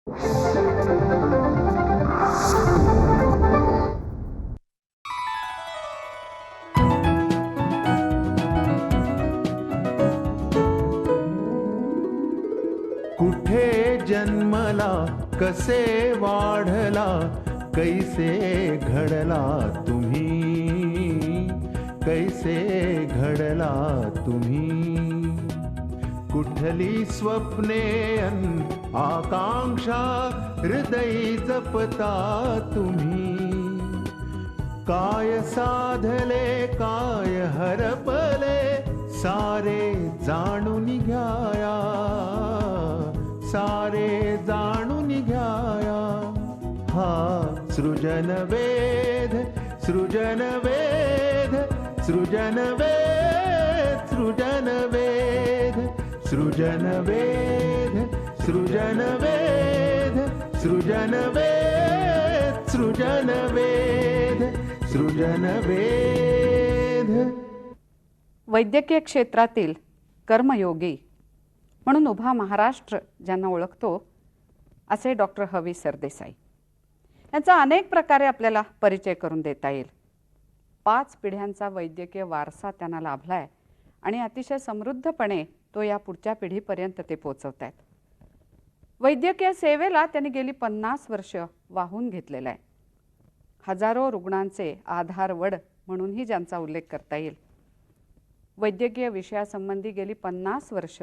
कुठे जन्मला, कसे वाढला, कैसे घडला तुम्ही, कैसे घडला तुम्ही. कुठली स्वप्ने आकांक्षा हृदय जपता तुम्ही. काय साधले, काय हरपले, सारे जाणून घ्याया, सारे जाणून घ्याया. हा सृजन वेध, सृजन वेध, सृजन वेध, सृजन वेध, सृजन वेध, सृजन वेध, सृजन वेध, सृजन वेध, सृजन वेध. वैद्यकीय क्षेत्रातील कर्मयोगी म्हणून उभा महाराष्ट्र ज्यांना ओळखतो असे डॉक्टर ह.व्ही. सरदेसाई यांचा अनेक प्रकारे आपल्याला परिचय करून देता येईल. 5 पिढ्यांचा वैद्यकीय वारसा त्यांना लाभला आहे आणि अतिशय समृद्धपणे तो या पुढच्या पिढीपर्यंत ते पोहोचवत आहेत. वैद्यकीय सेवेला त्यांनी गेली 50 वर्ष वाहून घेतलेला आहे. हजारो रुग्णांचे आधारवड म्हणूनही ज्यांचा उल्लेख करता येईल. वैद्यकीय विषयासंबंधी गेली 50 वर्ष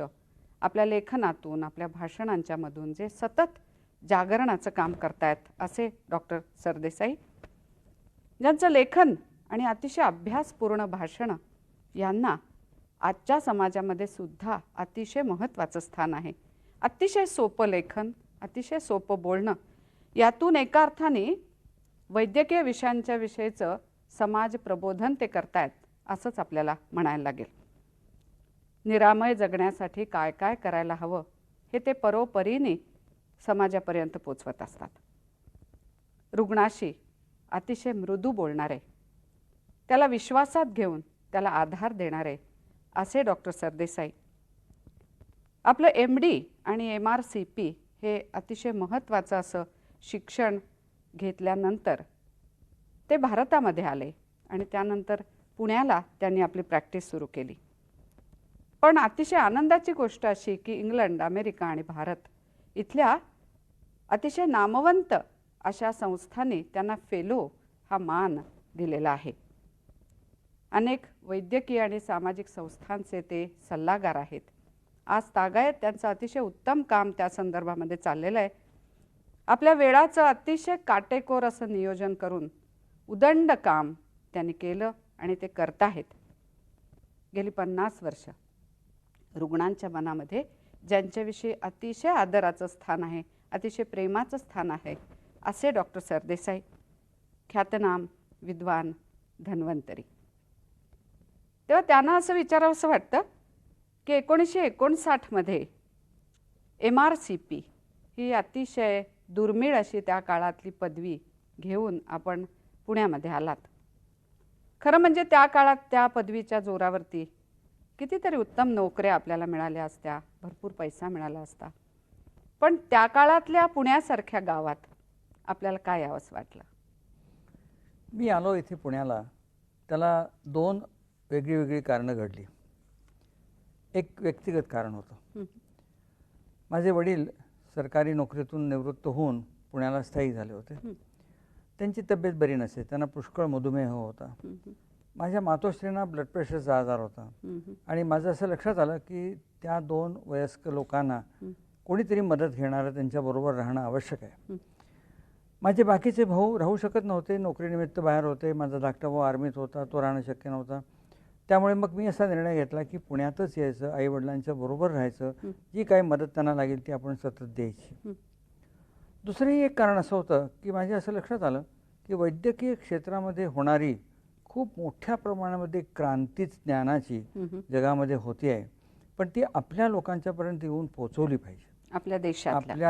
आपल्या लेखनातून, आपल्या भाषणांच्या मधून जे सतत जागरणाचं काम करतायत असे डॉक्टर सरदेसाई, ज्यांचं लेखन आणि अतिशय अभ्यासपूर्ण भाषणं यांना आजच्या समाजामध्ये सुद्धा अतिशय महत्त्वाचं स्थान आहे. अतिशय सोपं लेखन, अतिशय सोपं बोलणं, यातून एका अर्थाने वैद्यकीय विषयांच्या विषयीचं समाज प्रबोधन ते करतायत असंच आपल्याला म्हणायला लागेल. निरामय जगण्यासाठी काय काय करायला हवं हे ते परोपरीने समाजापर्यंत पोचवत असतात. रुग्णाशी अतिशय मृदू बोलणारे, त्याला विश्वासात घेऊन त्याला आधार देणारे असे डॉक्टर सरदेसाई. आपलं MD आणि MRCP हे अतिशय महत्त्वाचं असं शिक्षण घेतल्यानंतर ते भारतामध्ये आले आणि त्यानंतर पुण्याला त्यांनी आपली प्रॅक्टिस सुरू केली. पण अतिशय आनंदाची गोष्ट अशी की इंग्लंड, अमेरिका आणि भारत इथल्या अतिशय नामवंत अशा संस्थांनी त्यांना फेलो हा मान दिलेला आहे. अनेक वैद्यकीय आणि सामाजिक संस्थांचे ते सल्लागार आहेत. आज तागायत त्यांचं अतिशय उत्तम काम त्या संदर्भामध्ये चाललेलं आहे. आपल्या वेळाचं अतिशय काटेकोर असं नियोजन करून उदंड काम त्यांनी केलं आणि ते करत आहेत. गेली 50 वर्ष रुग्णांच्या मनामध्ये ज्यांच्याविषयी अतिशय आदराचं स्थान आहे, अतिशय प्रेमाचं स्थान आहे असे डॉक्टर सरदेसाई, ख्यातनाम विद्वान, धन्वंतरी. तेव्हा त्यांना असं विचारावंसं वाटतं की 1959 मध्ये MRCP ही अतिशय दुर्मिळ अशी त्या काळातली पदवी घेऊन आपण पुण्यामध्ये आलात. खरं म्हणजे त्या काळात त्या पदवीच्या जोरावरती कितीतरी उत्तम नोकऱ्या आपल्याला मिळाल्या असत्या, भरपूर पैसा मिळाला असता. पण त्या काळातल्या पुण्यासारख्या गावात आपल्याला काय यावंसं वाटलं? मी आलो इथे पुण्याला, त्याला 2 वेगळी कारणं घडली. एक व्यक्तिगत कारण होतं. माझे वडील सरकारी नोकरीतून निवृत्त होऊन पुण्याला स्थायिक झाले होते. त्यांची तब्येत बरी नसे, त्यांना पुष्कळ मधुमेह होता. माझ्या मातोश्रींना ब्लड प्रेशरचा आजार होता आणि माझं असं लक्षात आलं की त्या 2 वयस्क लोकांना कोणीतरी मदत घेणारं त्यांच्याबरोबर राहणं आवश्यक आहे. माझे बाकीचे भाऊ राहू शकत नव्हते, नोकरीनिमित्त बाहेर होते. माझा धाकटा भाऊ आर्मीत होता, तो राहणं शक्य नव्हता. त्यामुळे मग मी असा निर्णय घेतला की पुण्यातच यायचं, आईवडिलांच्या बरोबर राहायचं, जी काही मदत त्यांना लागेल ती आपण सतत द्यायची. दुसरंही एक कारण असं होतं की माझ्या असं लक्षात आलं की वैद्यकीय क्षेत्रामध्ये होणारी खूप मोठ्या प्रमाणामध्ये क्रांतीच ज्ञानाची जगामध्ये होती आहे, पण ती आपल्या लोकांच्यापर्यंत येऊन पोहोचवली पाहिजे. आपल्या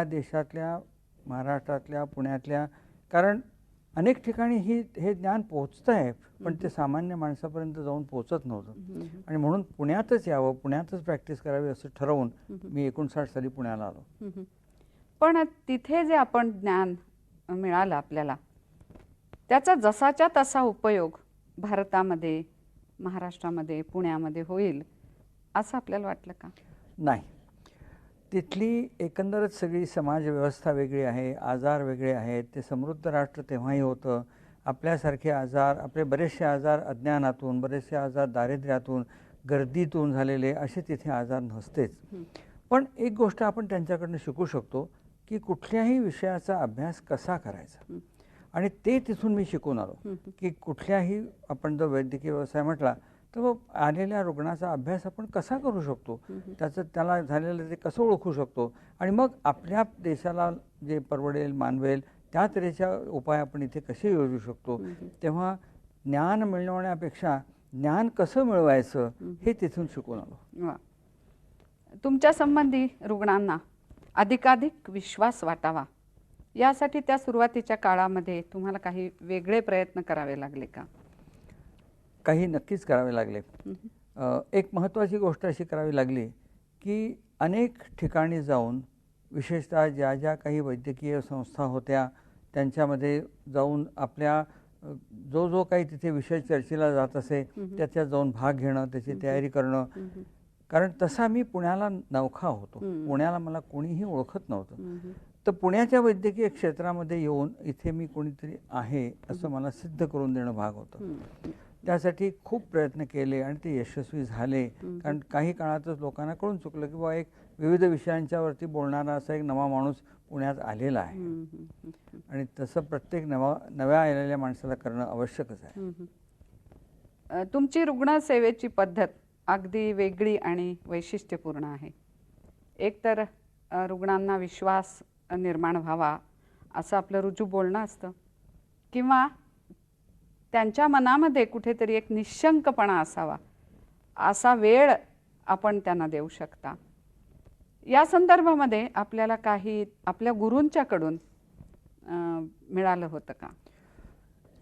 देशातल्या, महाराष्ट्रातल्या, पुण्यातल्या. कारण अनेक ठिकाणी हे ज्ञान पोहोचतं आहे, पण ते सामान्य माणसापर्यंत जाऊन पोहोचत नव्हतं. आणि म्हणून पुण्यातच यावं, पुण्यातच प्रॅक्टिस करावी असं ठरवून मी 59 साली पुण्याला आलो. पण तिथे जे आपण ज्ञान मिळालं आपल्याला, त्याचा जसाच्या तसा उपयोग भारतामध्ये, महाराष्ट्रामध्ये, पुण्यामध्ये होईल असं आपल्याला वाटलं का? नाही. तिथली एकंदरच सगळी समाजव्यवस्था वेगळी आहे, आजार वेगळे आहेत. ते समृद्ध राष्ट्र तेव्हाही होतं. आपल्यासारखे आजार, आपले बरेचसे आजार अज्ञानातून, बरेचसे आजार दारिद्र्यातून, गर्दीतून झालेले असे तिथे आजार नसतेच. पण एक गोष्ट आपण त्यांच्याकडनं शिकू शकतो की कुठल्याही विषयाचा अभ्यास कसा करायचा, आणि ते तिथून मी शिकून आलो की कुठल्याही आपण जर वैद्यकीय व्यवसाय म्हटला तर आलेल्या रुग्णाचा अभ्यास आपण कसा करू शकतो, त्याचं त्याला झालेलं ते कसं ओळखू शकतो, आणि मग आपल्या देशाला जे परवडेल मानवेल त्या तऱ्हेच्या उपाय आपण इथे कसे योजू शकतो. तेव्हा ज्ञान मिळवण्यापेक्षा ज्ञान कसं मिळवायचं हे तिथून शिकून आलो. वा. तुमच्या संबंधी रुग्णांना अधिकाधिक विश्वास वाटावा यासाठी त्या सुरुवातीच्या काळामध्ये तुम्हाला काही वेगळे प्रयत्न करावे लागले का? काही नक्कीच करावे लागले. एक महत्त्वाची गोष्ट अशी करावी लागली की अनेक ठिकाणी जाऊन, विशेषतः ज्या ज्या काही वैद्यकीय संस्था होत्या त्यांच्यामध्ये जाऊन आपल्या जो जो काही तिथे विषय चर्चेला जात असे त्याच्यात जाऊन भाग घेणं, त्याची तयारी करणं. कारण तसा मी पुण्याला नवखा होतो, पुण्याला मला कोणीही ओळखत नव्हतं. तर पुण्याच्या वैद्यकीय क्षेत्रामध्ये येऊन इथे मी कोणीतरी आहे असं मला सिद्ध करून देणं भाग होतं. त्यासाठी खूप प्रयत्न केले आणि ते यशस्वी झाले. कारण काही काळातच लोकांना कळून चुकलं की बाबा एक विविध विषयांच्यावरती बोलणारा असा एक नवा माणूस पुण्यात आलेला आहे, आणि तसं प्रत्येक नव्या आलेल्या माणसाला करणं आवश्यकच आहे. तुमची रुग्णसेवेची पद्धत अगदी वेगळी आणि वैशिष्ट्यपूर्ण आहे. एकतर रुग्णांना विश्वास निर्माण व्हावा असं आपलं रुजू बोलणं असतं, किंवा त्यांच्या मनामध्ये कुठेतरी एक निशंकपणा असावा असा वेळ आपण त्यांना देऊ शकता. या संदर्भामध्ये आपल्याला काही आपल्या गुरूंच्याकडून मिळालं होतं का?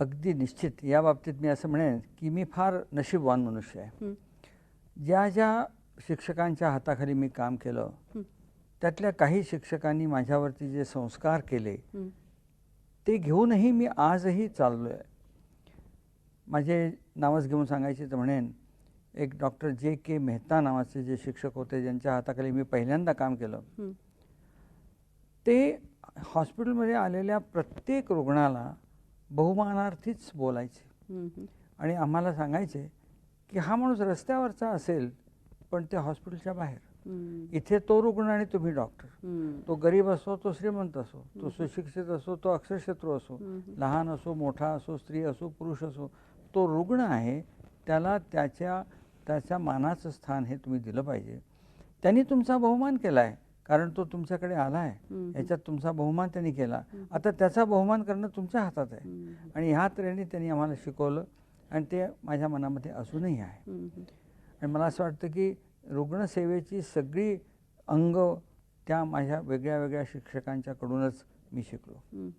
अगदी निश्चित. या बाबतीत मी असं म्हणेन की मी फार नशीबवान मनुष्य आहे. ज्या ज्या शिक्षकांच्या हाताखाली मी काम केलं त्यातल्या काही शिक्षकांनी माझ्यावरती जे संस्कार केले ते घेऊनही मी आजही चाललो आहे. माझे नावच घेऊन सांगायचे तर म्हणेन, एक डॉक्टर J.K. मेहता नावाचे जे शिक्षक होते ज्यांच्या हाताखाली मी पहिल्यांदा काम केलं, ते हॉस्पिटलमध्ये आलेल्या प्रत्येक रुग्णाला बहुमानार्थीच बोलायचे आणि आम्हाला सांगायचे की हा माणूस रस्त्यावरचा असेल पण ते हॉस्पिटलच्या बाहेर, इथे तो रुग्ण आणि तुम्ही डॉक्टर, तो गरीब असो तो श्रीमंत असो, तो सुशिक्षित असो तो अक्षरशत्रू असो, लहान असो मोठा असो, स्त्री असो पुरुष असो, तो रुग्ण आहे, त्याला त्याच्या मानाचं स्थान हे तुम्ही दिलं पाहिजे. त्यांनी तुमचा बहुमान केला आहे कारण तो तुमच्याकडे आला आहे, याच्यात तुमचा बहुमान त्यांनी केला. आता त्याचा बहुमान करणं तुमच्या हातात आहे. आणि ह्या तऱ्हेने त्यांनी आम्हाला शिकवलं आणि ते माझ्या मनामध्ये अजूनही आहे. आणि मला असं वाटतं की रुग्णसेवेची सगळी अंग त्या माझ्या वेगळ्या वेगळ्या शिक्षकांच्याकडूनच मी शिकलो.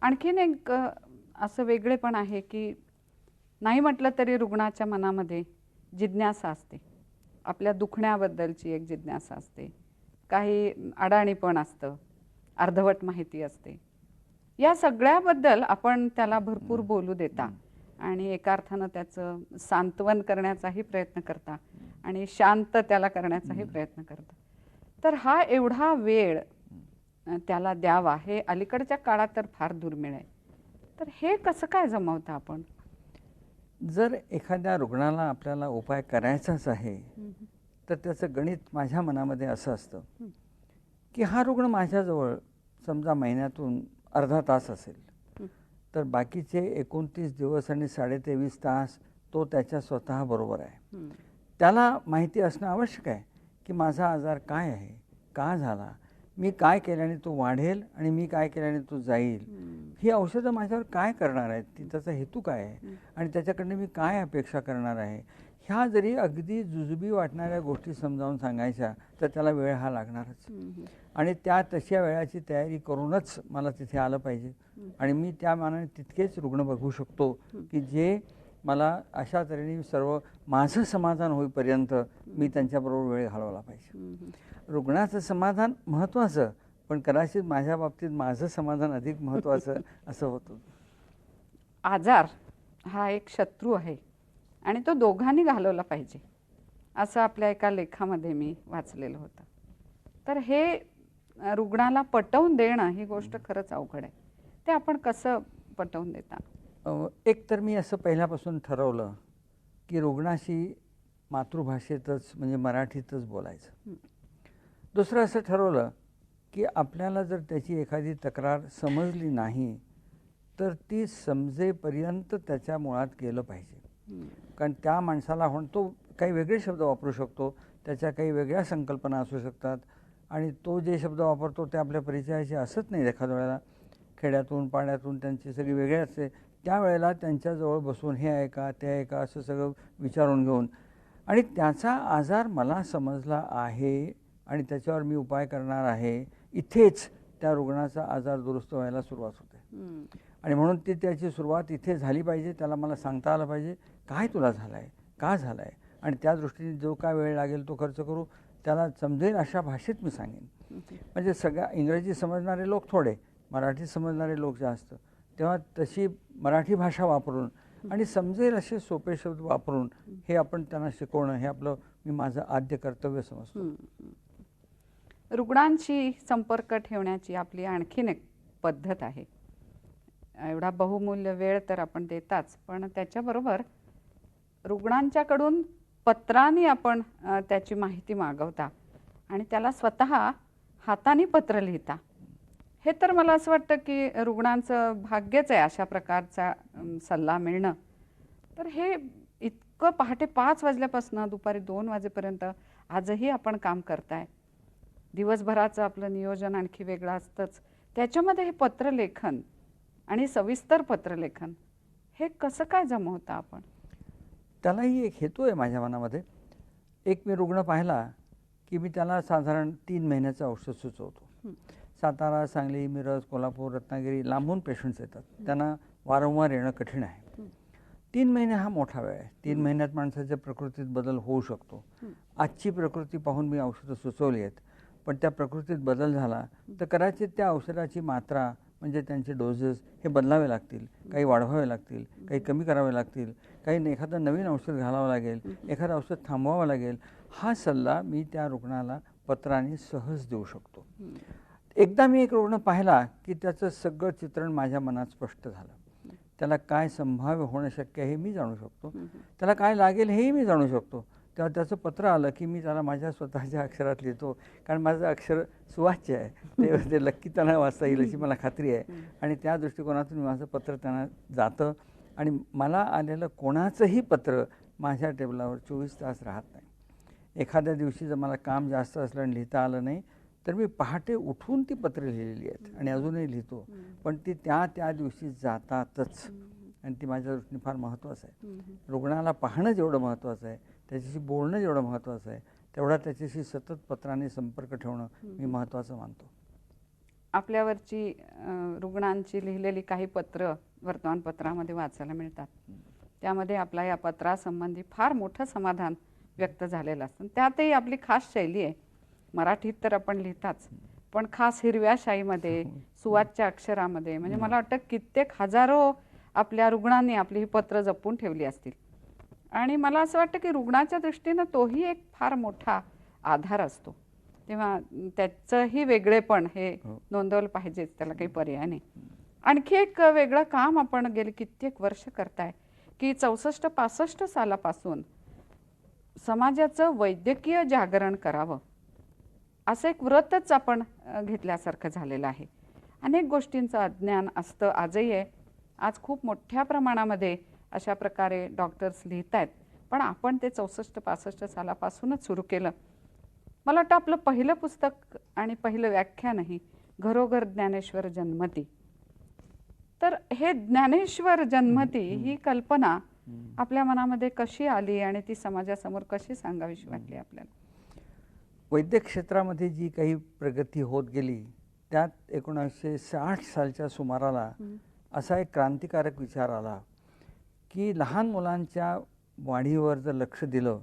आणखीन एक असं वेगळेपण आहे की नाही म्हटलं तरी रुग्णाच्या मनामध्ये जिज्ञासा असते, आपल्या दुखण्याबद्दलची एक जिज्ञासा असते, काही अडाणीपण असतं, अर्धवट माहिती असते. या सगळ्याबद्दल आपण त्याला भरपूर बोलू देता आणि एका अर्थानं त्याचं सांत्वन करण्याचाही प्रयत्न करता आणि शांत त्याला करण्याचाही प्रयत्न करता. तर हा एवढा वेळ त्याला द्यावा हे अलीकडच्या काळात तर फार दुर्मिळ आहे. तर हे कसं काय जमवतं आपण? जर एखाद्या रुग्णाला आपल्याला उपाय करायचाच आहे तर त्याचं गणित माझ्या मनामध्ये असं असतं की हा रुग्ण माझ्याजवळ समजा महिन्यातून अर्धा तास असेल तर बाकीचे 29 दिवस आणि 23.5 तास तो त्याच्या स्वतः बरोबर आहे. त्याला माहिती असणं आवश्यक आहे की माझा आजार काय आहे, का झाला, मी काय केल्याने तो वाढेल आणि मी काय केल्याने तो जाईल, ही औषधं माझ्यावर काय करणार आहेत, त्याचा हेतू काय आहे आणि त्याच्याकडनं मी काय अपेक्षा करणार आहे. ह्या जरी अगदी जुजबी वाटणाऱ्या गोष्टी समजावून सांगायच्या तर त्याला वेळ हा लागणारच. आणि त्या तशा वेळाची तयारी करूनच मला तिथे आलं पाहिजे. आणि मी त्या मानाने तितकेच रुग्ण बघू शकतो की जे मला अशा तऱ्हेने सर्व माझं समाधान होईपर्यंत मी त्यांच्याबरोबर वेळ घालवला पाहिजे. रुग्णाचं समाधान महत्त्वाचं, पण कदाचित माझ्या बाबतीत माझं समाधान अधिक महत्त्वाचं असं होतं. आजार हा एक शत्रू आहे आणि तो दोघांनी घालवला पाहिजे असं आपल्या एका लेखामध्ये मी वाचलेलं होतं. तर हे रुग्णाला पटवून देणं ही गोष्ट खरंच अवघड आहे. ते आपण कसं पटवून देता? एक तर मी असं पहिल्यापासून ठरवलं की रुग्णाशी मातृभाषेतच म्हणजे मराठीतच बोलायचं. दुसरं असं ठरवलं की आपल्याला जर त्याची एखादी तक्रार समजली नाही तर ती समजेपर्यंत त्याच्या मुळात गेलं पाहिजे. कारण त्या माणसाला तो काही वेगळे शब्द वापरू शकतो, त्याच्या काही वेगळ्या संकल्पना असू शकतात आणि तो जे शब्द वापरतो ते आपल्या परिचयाचे असत नाही. एखाद्या वेळेला खेड्यातून पाड्यातून त्यांची सगळी वेगळी असते. त्यावेळेला त्यांच्याजवळ बसून हे आहे का ते आहे का असं सगळं विचारून घेऊन आणि त्याचा आजार मला समजला आहे आणि त्याच्यावर मी उपाय करणार आहे, इथेच त्या रुग्णाचा आजार दुरुस्त व्हायला सुरुवात होते. आणि म्हणून ती त्याची सुरुवात इथे झाली पाहिजे. त्याला मला सांगता आलं पाहिजे काय तुला झालं आहे, का झालं आहे, आणि त्या दृष्टीने जो काय वेळ लागेल तो खर्च करू, त्याला समजेल अशा भाषेत मी सांगेन. म्हणजे सगळ्या इंग्रजी समजणारे लोक थोडे, मराठी समजणारे लोक जास्त, तेव्हा तशी मराठी भाषा वापरून आणि समजेल असे सोपे शब्द वापरून हे आपण त्यांना शिकवणं हे मी माझं आद्य कर्तव्य समजतो. रुग्णांशी संपर्क ठेवण्याची आपली आणखीन एक पद्धत आहे. एवढा बहुमूल्य वेळ तर आपण देताच, पण त्याच्याबरोबर रुग्णांच्याकडून पत्रांनी आपण त्याची माहिती मागवता आणि त्याला स्वतः हाताने पत्र लिहिता. हे तर मला असं वाटतं की रुग्णांचं भाग्यच आहे अशा प्रकारचा सल्ला मिळणं. तर हे इतकं पहाटे 5 वाजल्यापासून दुपारी 2 वाजेपर्यंत आजही आपण काम करताय. दिवसभराचं आपलं नियोजन आणखी वेगळं असतंच, त्याच्यामध्ये हे पत्रलेखन आणि सविस्तर पत्रलेखन हे कसं काय जमवता आपण? त्यालाही एक हेतू आहे माझ्या मनामध्ये. एक मी रुग्ण पाहिला की मी त्याला साधारण 3 महिन्याचं औषध सुचवतो. सातारा, सांगली, मिरज, कोल्हापूर, रत्नागिरी लांबून पेशंट्स येतात, त्यांना वारंवार येणं कठीण आहे. 3 महिने हा मोठा वेळ आहे. 3 महिन्यात माणसाच्या प्रकृतीत बदल होऊ शकतो. आजची प्रकृती पाहून मी औषधं सुचवली आहेत, पण त्या प्रकृतीत बदल झाला तर कदाचित त्या औषधाची मात्रा म्हणजे त्यांचे डोसेस हे बदलावे लागतील, काही वाढवावे लागतील, काही कमी करावे लागतील, काही एखादं नवीन औषध घालावं लागेल, एखादं औषध थांबवावं लागेल. हा सल्ला मी त्या रुग्णाला पत्राने सहज देऊ शकतो. एकदा मी एक रुग्ण पाहिला की त्याचं सगळं चित्रण माझ्या मनात स्पष्ट झालं. त्याला काय संभाव्य होणं शक्य आहे हे मी जाणू शकतो, त्याला काय लागेल हेही मी जाणू शकतो. तेव्हा त्याचं पत्र आलं की मी त्याला माझ्या स्वतःच्या अक्षरात लिहितो, कारण माझं अक्षर सुवाच्य आहे, ते लक्की त्यांना वाचता येईल अशी मला खात्री आहे. आणि त्या दृष्टिकोनातून माझं पत्र त्यांना जातं आणि मला आलेलं कोणाचंही पत्र माझ्या टेबलावर 24 तास राहत नाही. एखाद्या दिवशी जर मला काम जास्त असलं आणि लिहिता आलं नाही तर मी पहाटे उठून ती पत्र लिहिलेली आहेत आणि अजूनही लिहितो, पण ती त्या दिवशी जातातच आणि ती माझ्या दृष्टीने फार महत्त्वाचं आहे. रुग्णाला पाहणं जेवढं महत्त्वाचं आहे, त्याच्याशी बोलणं जेवढं महत्त्वाचं आहे, तेवढा त्याच्याशी सतत पत्राने संपर्क ठेवणं मी महत्त्वाचं मानतो. आपल्यावरची रुग्णांची लिहिलेली काही पत्र वर्तमानपत्रामध्ये वाचायला मिळतात. त्यामध्ये आपला या पत्रासंबंधी फार मोठं समाधान व्यक्त झालेलं असतं. त्यातही आपली खास शैली आहे. मराठीत तर आपण लिहिताच, पण खास हिरव्या शाईमध्ये सुवाच्य अक्षरामध्ये, म्हणजे मला वाटतं कित्येक हजारो आपल्या रुग्णांनी आपली ही पत्र जपून ठेवली असतील. आणि मला असं वाटतं की रुग्णाच्या दृष्टीनं तोही एक फार मोठा आधार असतो. तेव्हा त्याचंही वेगळेपण हे नोंदवलं पाहिजेच, त्याला काही पर्याय नाही. आणखी एक वेगळं काम आपण गेले कित्येक वर्ष करताय की 64-65 सालापासून समाजाचं वैद्यकीय जागरण करावं असं एक व्रतच आपण घेतल्यासारखं झालेलं आहे. अनेक गोष्टींचं अज्ञान असतं, आजही आहे. आज खूप मोठ्या प्रमाणामध्ये अशा प्रकारे डॉक्टर्स लिहित आहेत, पण आपण ते 64-65 सालापासूनच सुरू केलं. मला वाटतं आपलं पहिलं पुस्तक आणि पहिलं व्याख्यानही घरोघर ज्ञानेश्वर जन्मती. तर हे ज्ञानेश्वर जन्मती ही कल्पना आपल्या मनामध्ये कशी आली आणि ती समाजासमोर कशी सांगावीशी वाटली आपल्याला? वैद्यक क्षेत्रामध्ये जी काही प्रगती होत गेली त्यात 1960 सालच्या सुमाराला असा एक क्रांतिकारक विचार आला की लहान मुलांच्या वाढीवर जर लक्ष दिलं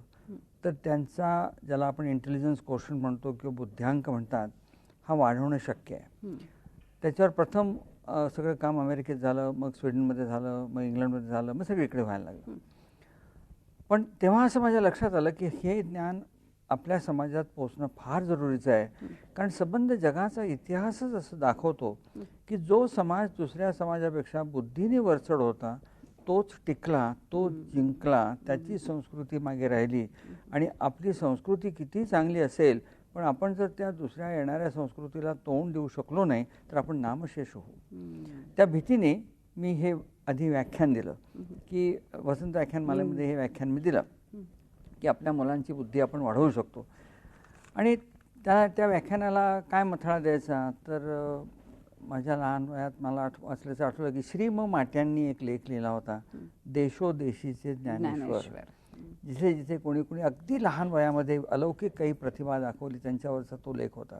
तर त्यांचा, ज्याला आपण इंटेलिजन्स कोशंट म्हणतो किंवा बुद्ध्यांक म्हणतात, हा वाढवणं शक्य आहे. त्याच्यावर प्रथम सगळं काम अमेरिकेत झालं, मग स्वीडनमध्ये झालं, मग इंग्लंडमध्ये झालं, मग सगळीकडे व्हायला लागलं. पण तेव्हा असं माझ्या लक्षात आलं की हे ज्ञान आपल्या समाजात पोचणं फार जरुरीचं आहे. कारण संबंध जगाचा इतिहासच असं दाखवतो की जो समाज दुसऱ्या समाजापेक्षा बुद्धीने वरचढ होता तोच टिकला, तो जिंकला, त्याची संस्कृती मागे राहिली. आणि आपली संस्कृती किती चांगली असेल पण आपण जर त्या दुसऱ्या येणाऱ्या संस्कृतीला तोंड देऊ शकलो नाही तर आपण नामशेष होऊ. त्या भीतीने मी हे आधी व्याख्यान दिलं की वसंत व्याख्यानमालेमध्ये हे व्याख्यान मी दिलं की आपल्या मुलांची बुद्धी आपण वाढवू शकतो. आणि त्या व्याख्यानाला काय मथळा द्यायचा तर माझ्या लहान वयात मला वाचल्याचं आठवलं की श्री म माट्यांनी एक लेख लिहिला होता, देशोदेशीचे ज्ञानेश्वर. जिथे जिथे कोणी कोणी अगदी लहान वयामध्ये अलौकिक काही प्रतिभा दाखवली त्यांच्यावरचा तो लेख होता.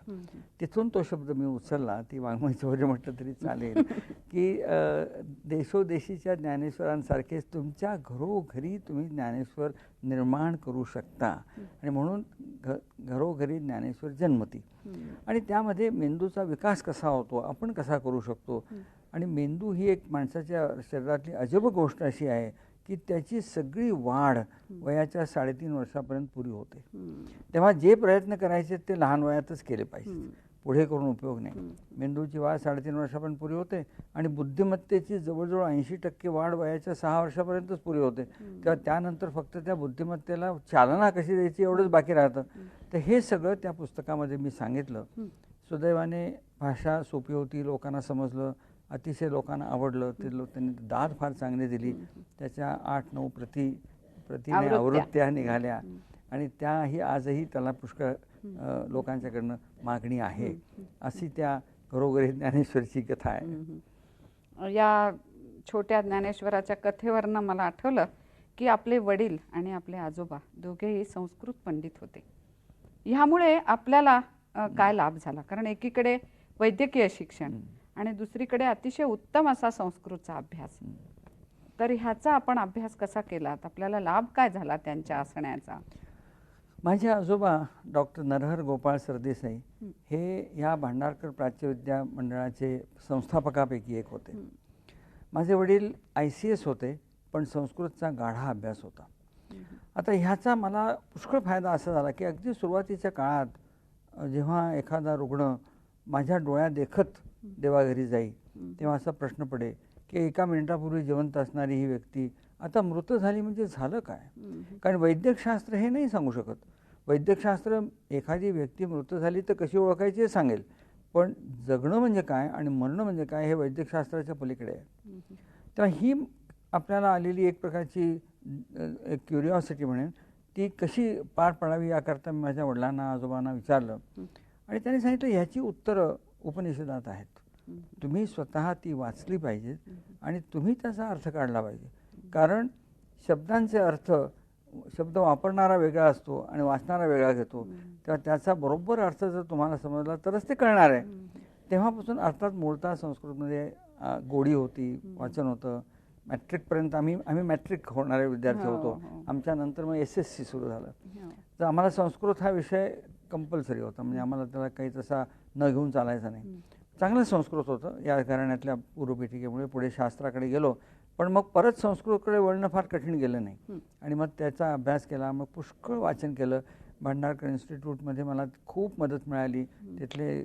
तिथून तो शब्द मी उचलला, ती वाङ्मय चौर्य म्हटलं तरी चालेल की देशोदेशीच्या ज्ञानेश्वरांसारखेच तुमच्या घरोघरी तुम्ही ज्ञानेश्वर निर्माण करू शकता. आणि म्हणून घरोघरी ज्ञानेश्वर जन्मती. आणि त्यामध्ये मेंदूचा विकास कसा होतो, आपण कसा करू शकतो. आणि मेंदू ही एक माणसाच्या शरीरातली अजब गोष्ट अशी आहे की त्याची सगळी वाढ वयाच्या 3.5 वर्षापर्यंत पुरी होते. तेव्हा जे प्रयत्न करायचे ते लहान वयातच केले पाहिजे, पुढे करून उपयोग नाही. मेंदूची वाढ 3.5 वर्षापर्यंत पुरी होते आणि बुद्धिमत्तेची जवळजवळ 80% वाढ वयाच्या 6 वर्षापर्यंतच पुरी होते. तेव्हा त्यानंतर फक्त त्या बुद्धिमत्तेला चालना कशी द्यायची एवढंच बाकी राहतं. तर हे सगळं त्या पुस्तकामध्ये मी सांगितलं. सुदैवाने भाषा सोपी होती, लोकांना समजलं, अतिशय लोकांना आवडलं. त्यांनी दाद फार चांगली दिली. त्याच्या 8-9 प्रतीने आवृत्त्या निघाल्या आणि त्याही आजही त्याला पुष्कळ लोकांच्याकडनं मागणी आहे. अशी त्या घरोघरी ज्ञानेश्वरची कथा आहे. या छोट्या ज्ञानेश्वराच्या कथेवरनं मला आठवलं की आपले वडील आणि आपले आजोबा दोघेही संस्कृत पंडित होते. ह्यामुळे आपल्याला काय लाभ झाला, कारण एकीकडे वैद्यकीय शिक्षण आणि दुसरीकडे अतिशय उत्तम असा संस्कृतचा अभ्यास. तर ह्याचा आपण अभ्यास कसा केला, आपल्याला लाभ काय झाला त्यांच्या असण्याचा? माझे आजोबा डॉक्टर नरहर गोपाळ सरदेसाई हे ह्या भांडारकर प्राच्यविद्या मंडळाचे संस्थापकापैकी एक होते. माझे वडील ICS होते, पण संस्कृतचा गाढा अभ्यास होता. आता ह्याचा मला पुष्कळ फायदा असा झाला की अगदी सुरुवातीच्या काळात जेव्हा एखादा रुग्ण माझ्या डोळ्या देखत देवाघरी जाई तेव्हा असा प्रश्न पडे की 1 मिनिटापूर्वी जिवंत असणारी ही व्यक्ती आता मृत झाली म्हणजे झालं काय. कारण वैद्यकशास्त्र हे नाही सांगू शकत. वैद्यकशास्त्र एखादी व्यक्ती मृत झाली तर कशी ओळखायची हे सांगेल, पण जगणं म्हणजे काय आणि मरणं म्हणजे काय हे वैद्यकशास्त्राच्या पलीकडे आहे. तेव्हा ही आपल्याला आलेली एक प्रकारची एक क्युरिओसिटी म्हणेन, ती कशी पार पडावी याकरता मी माझ्या वडिलांना आजोबांना विचारलं. आणि त्यांनी सांगितलं ह्याची उत्तरं उपनिषदात आहेत, तुम्ही स्वतः ती वाचली पाहिजेत आणि तुम्ही त्याचा अर्थ काढला पाहिजे. कारण शब्दांचे अर्थ शब्द वापरणारा वेगळा असतो आणि वाचणारा वेगळा घेतो. तेव्हा त्याचा बरोबर अर्थ जर तुम्हाला समजला तरच ते कळणार आहे. तेव्हापासून अर्थात मूळतः संस्कृतमध्ये गोडी होती, वाचन होतं. मॅट्रिकपर्यंत आम्ही मॅट्रिक होणारे विद्यार्थी होतो. आमच्या नंतर मग SSC सुरू झालं. तर आम्हाला संस्कृत हा विषय कंपल्सरी होता, म्हणजे आम्हाला त्याला काही तसा न घेऊन चालायचा नाही. चांगलं संस्कृत होतं या घराण्यातल्या पूर्वपीठिकेमुळे. पुढे शास्त्राकडे गेलो, पण मग परत संस्कृतकडे वळणं फार कठीण गेलं नाही. आणि मग त्याचा अभ्यास केला, मग पुष्कळ वाचन केलं. भांडारकर इन्स्टिट्यूटमध्ये मला खूप मदत मिळाली. तिथले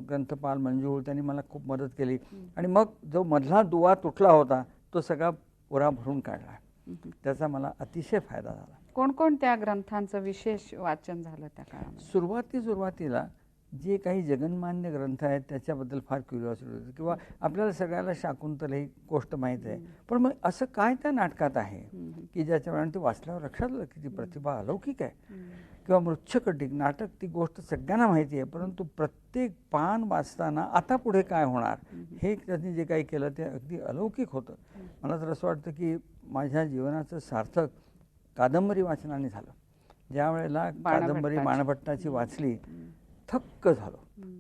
ग्रंथपाल मंजूळ त्यांनी मला खूप मदत केली. आणि मग जो मधला दुवा तुटला होता तो सगळा पुरा भरून काढला. त्याचा मला अतिशय फायदा झाला. कोणकोणत्या ग्रंथांचं विशेष वाचन झालं त्या काळात? सुरुवातीला जे काही जगन्मान्य ग्रंथ आहेत त्याच्याबद्दल फार क्युरिओसिटी होती. किंवा आपल्याला सगळ्याला शाकुंतल ही गोष्ट माहीत आहे, पण मग असं काय त्या नाटकात आहे की ज्याच्यामुळे ते वाचल्यावर लक्षात आलं की ती प्रतिभा अलौकिक आहे. किंवा मृच्छकटिक नाटक, ती गोष्ट सगळ्यांना माहिती आहे, परंतु प्रत्येक पान वाचताना आता पुढे काय होणार हे त्यांनी जे काही केलं ते अगदी अलौकिक होतं. मला तर असं वाटतं की माझ्या जीवनाचं सार्थक कादंबरी वाचनाने झालं. ज्या वेळेला कादंबरी बाणभट्टाची वाचली थक्क झालो.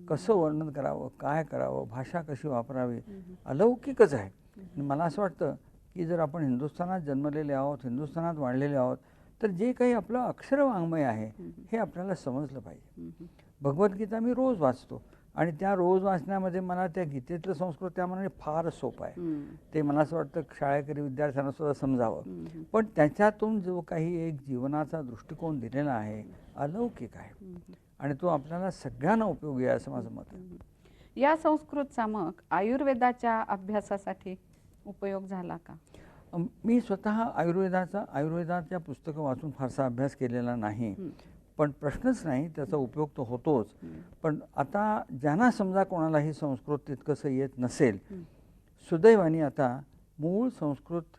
कसं वर्णन करावं, काय करावं, भाषा कशी वापरावी, अलौकिकच आहे. मला असं वाटतं की जर आपण हिंदुस्थानात जन्मलेले आहोत, हिंदुस्थानात वाढलेले आहोत, तर जे काही आपलं अक्षरवाङ्मय आहे हे आपल्याला समजलं पाहिजे. भगवद्गीता मी रोज वाचतो. आणि त्या रोज वाचण्यामध्ये मला त्या गीतेतलं संस्कृत त्या मनाने फार सोपं आहे. ते मला असं वाटतं शाळकरी विद्यार्थ्यांना सुद्धा समजावं. पण त्याच्यातून जो काही एक जीवनाचा दृष्टिकोन दिलेला आहे अलौकिक आहे आणि तो आपल्याला सगळ्यांना उपयोगी आहे असं माझं मत आहे. या संस्कृतचा मग आयुर्वेदाच्या अभ्यासासाठी उपयोग झाला का? मी स्वतः आयुर्वेदाच्या पुस्तकं वाचून फारसा अभ्यास केलेला नाही, पण प्रश्नच नाही, त्याचा उपयोग तो होतोच. पण आता ज्यांना समजा कोणालाही संस्कृत तितकंसं येत नसेल, सुदैवाने आता मूळ संस्कृत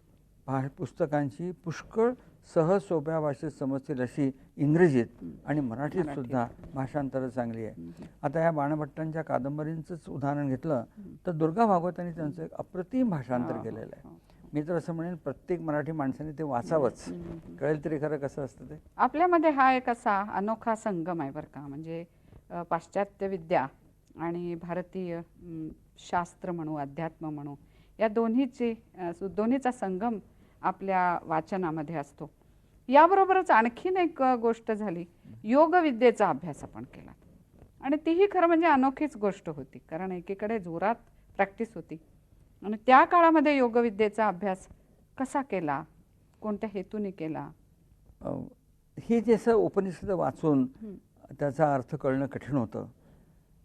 पुस्तकांची पुष्कळ सहज सोप्या भाषेत समजतील अशी इंग्रजीत आणि मराठीत सुद्धा भाषांतरं चांगली आहे. आता या बाणभट्टांच्या कादंबरींचंच उदाहरण घेतलं तर दुर्गा भागवतांनी त्यांचं एक अप्रतिम भाषांतर केलेलं आहे. मी तर असं म्हणेन प्रत्येक मराठी माणसाने ते वाचावंच, कळेल तरी खरं कसं असतं ते. आपल्यामध्ये हा एक असा अनोखा संगम आहे बरं का, म्हणजे पाश्चात्य विद्या आणि भारतीय शास्त्र म्हणू, अध्यात्म म्हणू, या दोन्हीचा संगम आपल्या वाचनामध्ये असतो. याबरोबरच आणखीन एक गोष्ट झाली, योगविद्येचा अभ्यास आपण केला आणि तीही खरं म्हणजे अनोखीच गोष्ट होती, कारण एकीकडे जोरात प्रॅक्टिस होती आणि त्या काळामध्ये योगविद्येचा अभ्यास कसा केला, कोणत्या हेतूने केला? हे जसं उपनिषद वाचून त्याचा अर्थ कळणं कठीण होतं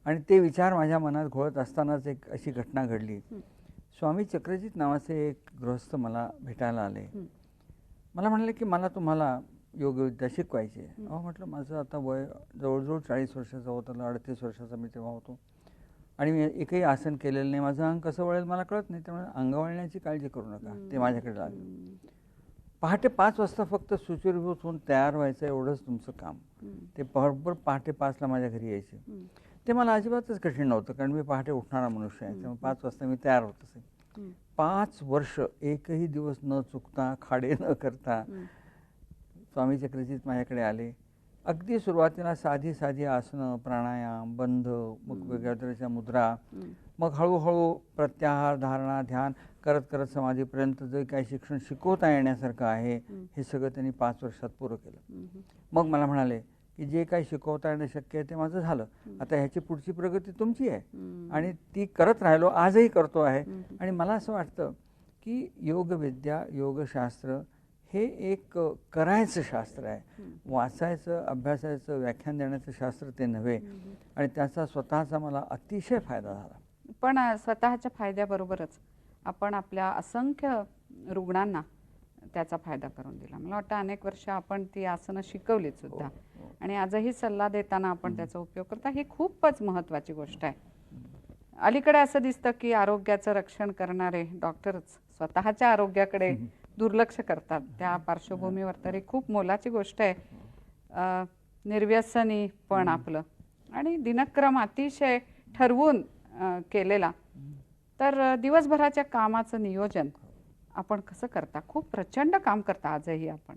आणि ते विचार माझ्या मनात घोळत असतानाच एक अशी घटना घडली. स्वामी चक्रजित नावाचे एक गृहस्थ मला भेटायला आले. मला म्हणाले की मला तुम्हाला योगविद्या शिकवायची आहे. म्हटलं माझं आता वय जवळजवळ 40 वर्षाचं होतं, 38 वर्षाचा मी तेव्हा होतो आणि मी एकही आसन केलेलं नाही. माझं अंग कसं वळेल मला कळत नाही, त्यामुळे अंग वळण्याची काळजी करू नका, ते माझ्याकडे लागलं. पहाटे 5 वाजता फक्त सुचिरभूत होऊन तयार व्हायचं, एवढंच तुमचं काम. ते बरोबर पहाटे 5ला माझ्या घरी यायचे. ते मला अजिबातच कठीण नव्हतं, कारण मी पहाटे उठणारा मनुष्य आहे, त्यामुळे 5 वाजता मी तयार होत असे. 5 वर्ष एकही दिवस न चुकता, खाडे न करता स्वामी चक्रजित माझ्याकडे आले. अगदी सुरुवातीला साधी आसनं, प्राणायाम, बंध, मग वेगळ्या तऱ्हेच्या मुद्रा, मग हळूहळू प्रत्याहार, धारणा, ध्यान करत करत समाधीपर्यंत जे काही शिक्षण शिकवता येण्यासारखं आहे हे सगळं त्यांनी 5 वर्षात पुरं केलं. मग मला म्हणाले की जे काही शिकवता येणं शक्य आहे ते माझं झालं, आता ह्याची पुढची प्रगती तुमची आहे आणि ती करत राहिलो, आजही करतो आहे. आणि मला असं वाटतं की योगविद्या, योगशास्त्र हे एक करायचं शास्त्र आहे, वाचायचं, अभ्यासायचं, व्याख्यान देण्याचं शास्त्र ते नव्हे. आणि त्याचा स्वतःचा मला अतिशय फायदा झाला. पण स्वतःच्या फायद्याबरोबरच आपण आपल्या असंख्य रुग्णांना त्याचा फायदा करून दिला. मला वाटतं अनेक वर्ष आपण ती आसनं शिकवलीत सुद्धा आणि आजही सल्ला देताना आपण त्याचा उपयोग करता, ही खूपच महत्त्वाची गोष्ट आहे. अलीकडे असं दिसतं की आरोग्याचं रक्षण करणारे डॉक्टरच स्वतःच्या आरोग्याकडे दुर्लक्ष करतात. त्या पार्श्वभूमीवर तरी खूप मोलाची गोष्ट आहे निर्व्यसनी पण आपलं आणि दिनक्रम अतिशय ठरवून केलेला. तर दिवसभराच्या कामाचं नियोजन आपण कसं करता? खूप प्रचंड काम करता आजही आपण.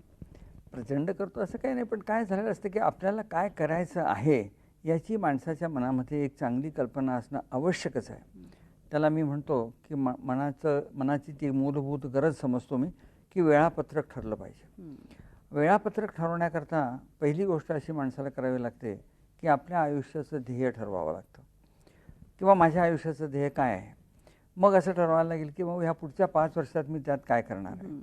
प्रचंड करतो असं काही नाही, पण काय झालेलं असतं की आपल्याला काय करायचं आहे याची माणसाच्या मनामध्ये एक चांगली कल्पना असणं आवश्यकच आहे. त्याला मी म्हणतो की मनाची ती मूलभूत गरज समजतो मी की वेळापत्रक ठरलं पाहिजे. वेळापत्रक ठरवण्याकरता पहिली गोष्ट अशी माणसाला करावी लागते की आपल्या आयुष्याचं ध्येय ठरवावं लागतं किंवा माझ्या आयुष्याचं ध्येय काय आहे. मग असं ठरवायला लागेल की मग ह्या पुढच्या 5 वर्षात मी त्यात काय करणार आहे.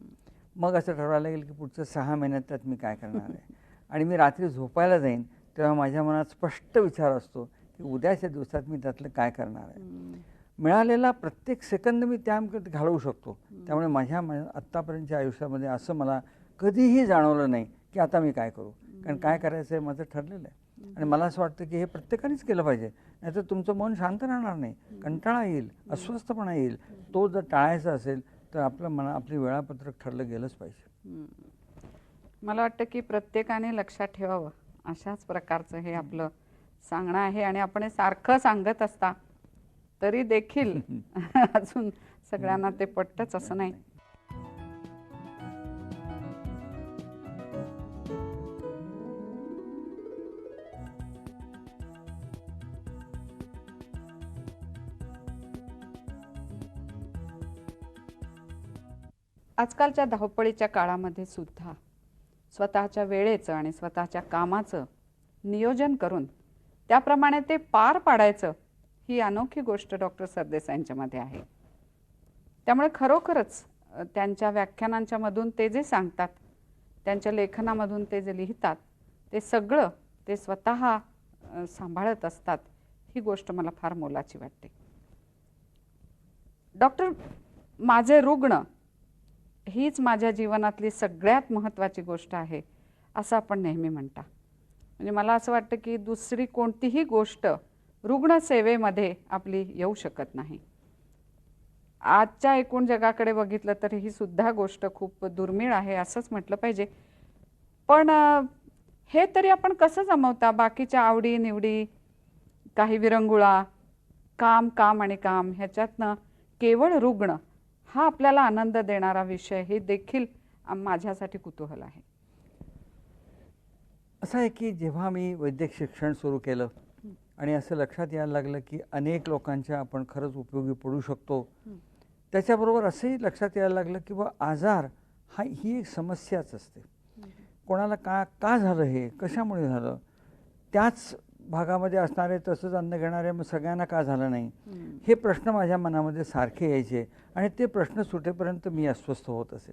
मग असं ठरवायला लागेल की पुढच्या 6 महिन्यात त्यात मी काय करणार आहे. आणि मी रात्री झोपायला जाईन तेव्हा माझ्या मनात स्पष्ट विचार असतो की उद्याच्या दिवसात मी त्यातलं काय करणार आहे. मिळालेला प्रत्येक सेकंद मी त्यामध्ये घालवू शकतो. त्यामुळे माझ्या आत्तापर्यंतच्या आयुष्यामध्ये असं मला कधीही जाणवलं नाही की आता मी काय करू, कारण काय करायचं आहे माझं ठरलेलं आहे. आणि मला असं वाटतं की हे प्रत्येकानेच केलं पाहिजे, नाहीतर तुमचं मन शांत राहणार नाही, कंटाळा येईल, अस्वस्थपणा येईल. तो जर टाळायचा असेल तर आपली वेळापत्रक ठरलं गेलंच पाहिजे. मला वाटतं की प्रत्येकाने लक्षात ठेवावं अशाच प्रकारचं हे आपलं सांगणं आहे. आणि आपण हे सारखं सांगत असता तरी देखील अजून सगळ्यांना ते पटतंच असं नाही. आजकालच्या धावपळीच्या काळामध्ये सुद्धा स्वतःच्या वेळेचं आणि स्वतःच्या कामाचं नियोजन करून त्याप्रमाणे ते पार पाडायचं ही अनोखी गोष्ट डॉक्टर सरदेसाईंच्यामध्ये आहे. त्यामुळे खरोखरच त्यांच्या व्याख्यानांच्या मधून ते जे सांगतात, त्यांच्या लेखनामधून ते जे लिहितात, ते सगळं ते स्वतः सांभाळत असतात. ही गोष्ट मला फार मोलाची वाटते. डॉक्टर, माझे रुग्ण हीच माझ्या जीवनातली सगळ्यात महत्त्वाची गोष्ट आहे असं आपण नेहमी म्हणता. म्हणजे मला असं वाटतं की दुसरी कोणतीही गोष्ट रुग्णसेवेमध्ये आपली येऊ शकत नाही. आजच्या एकूण जगाकडे बघितलं तर ही सुद्धा गोष्ट खूप दुर्मिळ आहे असंच म्हटलं पाहिजे. पण हे तरी आपण कसं जमवता? बाकीच्या आवडी निवडी, काही विरंगुळा, काम काम आणि काम, ह्याच्यातनं केवळ रुग्ण हा आपल्याला आनंद देणारा विषय हे देखील माझ्यासाठी कुतूहल आहे. असं आहे की जेव्हा मी वैद्यक शिक्षण सुरू केलं आणि असं लक्षात यायला लागलं की अनेक लोकांच्या आपण खरंच उपयोगी पडू शकतो, त्याच्याबरोबर असंही लक्षात यायला लागलं की बा आजार ही एक समस्याच असते. कोणाला का झालं, हे कशामुळे झालं, त्याच भागामध्ये असणारे तसंच अन्न घेणारे मग सगळ्यांना का झालं नाही, हे प्रश्न माझ्या मनामध्ये सारखे यायचे आणि ते प्रश्न सुटेपर्यंत मी अस्वस्थ होत असे.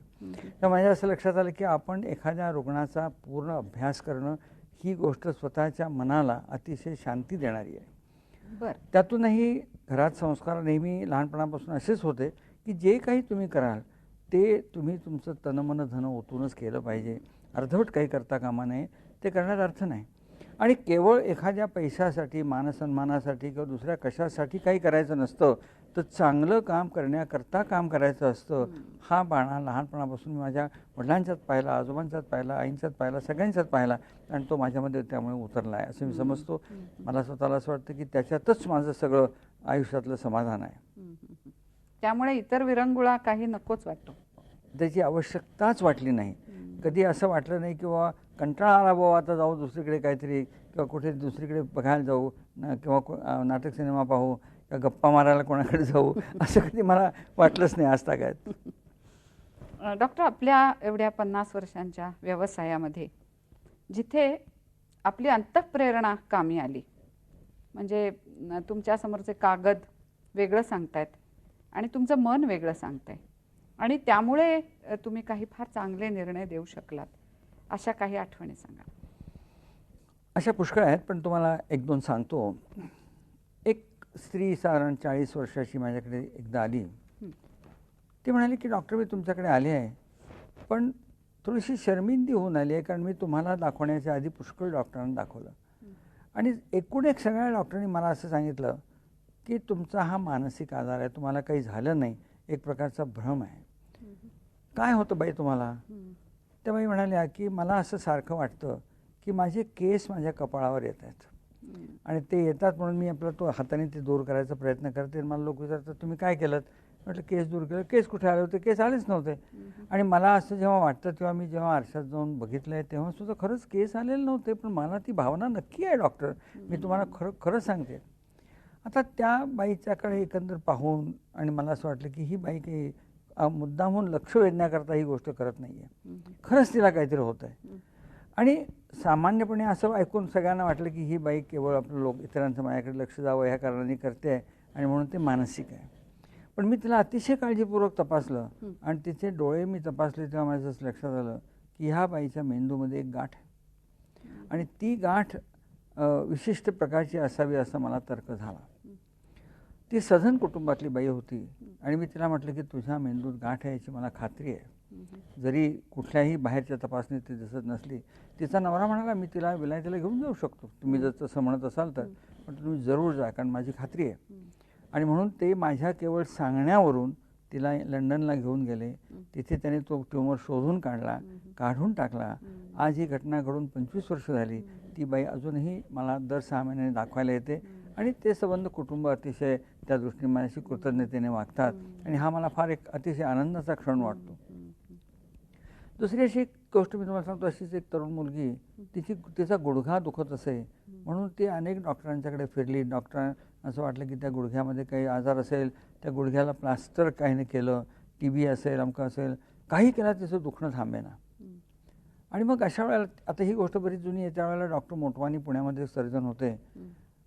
तर माझ्या असं लक्षात आलं की आपण एखाद्या रुग्णाचा पूर्ण अभ्यास करणं ही गोष्ट स्वतःच्या मनाला अतिशय शांती देणारी आहे. त्यातूनही घरात संस्कार नेहमी लहानपणापासून असेच होते की जे काही तुम्ही कराल ते तुम्ही तुमचं तनमन धन ओतूनच केलं पाहिजे. अर्धवट काही करता कामा नये, ते करण्यात अर्थ नाही. आणि केवळ एखाद्या पैशासाठी, मानसन्मानासाठी किंवा दुसऱ्या कशासाठी काही करायचं नसतं, तर चांगलं काम करण्याकरता काम करायचं असतं. हा बाणा लहानपणापासून मी माझ्या वडिलांच्यात पाहिला, आजोबांच्यात पाहिला, आईंच्यात पाहिला, सगळ्यांच्यात पाहिला आणि तो माझ्यामध्ये त्यामुळे उतरला आहे असं मी समजतो. मला स्वतःला असं वाटतं की त्याच्यातच माझं सगळं आयुष्यातलं समाधान आहे. त्यामुळे इतर विरंगुळा काही नकोच वाटतो, त्याची आवश्यकताच वाटली नाही. कधी असं वाटलं नाही किंवा कंटाळा आला बाबा आता जाऊ दुसरीकडे काहीतरी, किंवा कुठे दुसरीकडे बघायला जाऊ किंवा नाटक सिनेमा पाहू किंवा गप्पा मारायला कोणाकडे जाऊ, असं कधी मला वाटलंच नाही आजतागायत. डॉक्टर, आपल्या एवढ्या 50 वर्षांच्या व्यवसायामध्ये जिथे आपली अंतःप्रेरणा कामी आली, म्हणजे तुमच्यासमोरचे कागद वेगळं सांगतायत आणि तुमचं मन वेगळं सांगतंय आणि त्यामुळे तुम्ही काही फार चांगले निर्णय देऊ शकलात, अशा काही आठवणी सांगा. अशा पुष्कळ आहेत, पण तुम्हाला एक दोन सांगतो. एक स्त्री साधारण 40 वर्षाची माझ्याकडे एकदा आली. ती म्हणाली की डॉक्टर, मी तुमच्याकडे आले आहे, पण थोडीशी शर्मिंदी होऊन आली आहे, कारण मी तुम्हाला दाखवण्याच्या आधी पुष्कळ डॉक्टरांना दाखवलं आणि एकूण एक सगळ्या डॉक्टरांनी मला असं सांगितलं की तुमचा हा मानसिक आजार आहे, तुम्हाला काही झालं नाही, एक प्रकारचा भ्रम आहे. काय होतं बाई तुम्हाला? त्या बाई म्हणाल्या की मला असं सारखं वाटतं की माझे केस माझ्या कपाळावर येत आहेत आणि ते येतात म्हणून मी आपला तो हाताने ते दूर करायचा प्रयत्न करते. मला लोक विचारतात तुम्ही काय केलं? म्हटलं केस दूर केलं. केस कुठे आले होते? केस आलेच नव्हते. आणि मला असं जेव्हा वाटतं तेव्हा मी जेव्हा आरशात जाऊन बघितलं आहे तेव्हा सुद्धा खरंच केस आलेले नव्हते, पण मला ती भावना नक्की आहे डॉक्टर, मी तुम्हाला खरं सांगते. आता त्या बाईच्याकडे एकंदर पाहून आणि मला असं वाटलं की ही बाई काही मुद्दामहून लक्ष वेधण्याकरता ही गोष्ट करत नाही आहे, खरंच तिला काहीतरी होत आहे. आणि सामान्यपणे असं ऐकून सगळ्यांना वाटलं की ही बाई केवळ आपलं लोक इतरांचं माझ्याकडे लक्ष जावं ह्या कारणाने करते आहे आणि म्हणून ते मानसिक आहे. पण मी तिला अतिशय काळजीपूर्वक तपासलं आणि तिचे डोळे मी तपासले तेव्हा माझं असं लक्षात आलं की ह्या बाईच्या मेंदूमध्ये एक गाठ आहे आणि ती गाठ विशिष्ट प्रकारची असावी असा मला तर्क झाला. ती सधन कुटुंबातली बाई होती आणि मी तिला म्हटलं की तुझ्या मेंदूत गाठ आहे याची मला खात्री आहे, जरी कुठल्याही बाहेरच्या तपासणीत ती दिसत नसली. तिचा नवरा म्हणाला मी तिला विलायतीला घेऊन जाऊ शकतो, तुम्ही जर तसं म्हणत असाल तर, पण तुम्ही जरूर जा कारण माझी खात्री आहे. आणि म्हणून ते माझ्या केवळ सांगण्यावरून तिला लंडनला घेऊन गेले. तिथे त्याने तो ट्यूमर शोधून काढून टाकला. आज ही घटना घडून 25 वर्ष झाली. ती बाई अजूनही मला दर 6 महिन्याने दाखवायला येते आणि ते संबंध कुटुंब अतिशय त्या दृष्टीने माझ्याशी कृतज्ञतेने वागतात आणि हा मला फार एक अतिशय आनंदाचा क्षण वाटतो. दुसरी अशी एक गोष्ट मी तुम्हाला सांगतो. अशीच एक तरुण मुलगी, तिचा गुडघा दुखत असे म्हणून ती अनेक डॉक्टरांच्याकडे फिरली. डॉक्टरांना असं वाटलं की त्या गुडघ्यामध्ये काही आजार असेल, त्या गुडघ्याला प्लास्टर काहीने केलं, TB असेल, अमकं असेल, काही केला तिचं दुखणं थांबेना. आणि मग अशा वेळेला, आता ही गोष्ट बरीच जुनी आहे, त्यावेळेला डॉक्टर मोटवानी पुण्यामध्ये सर्जन होते.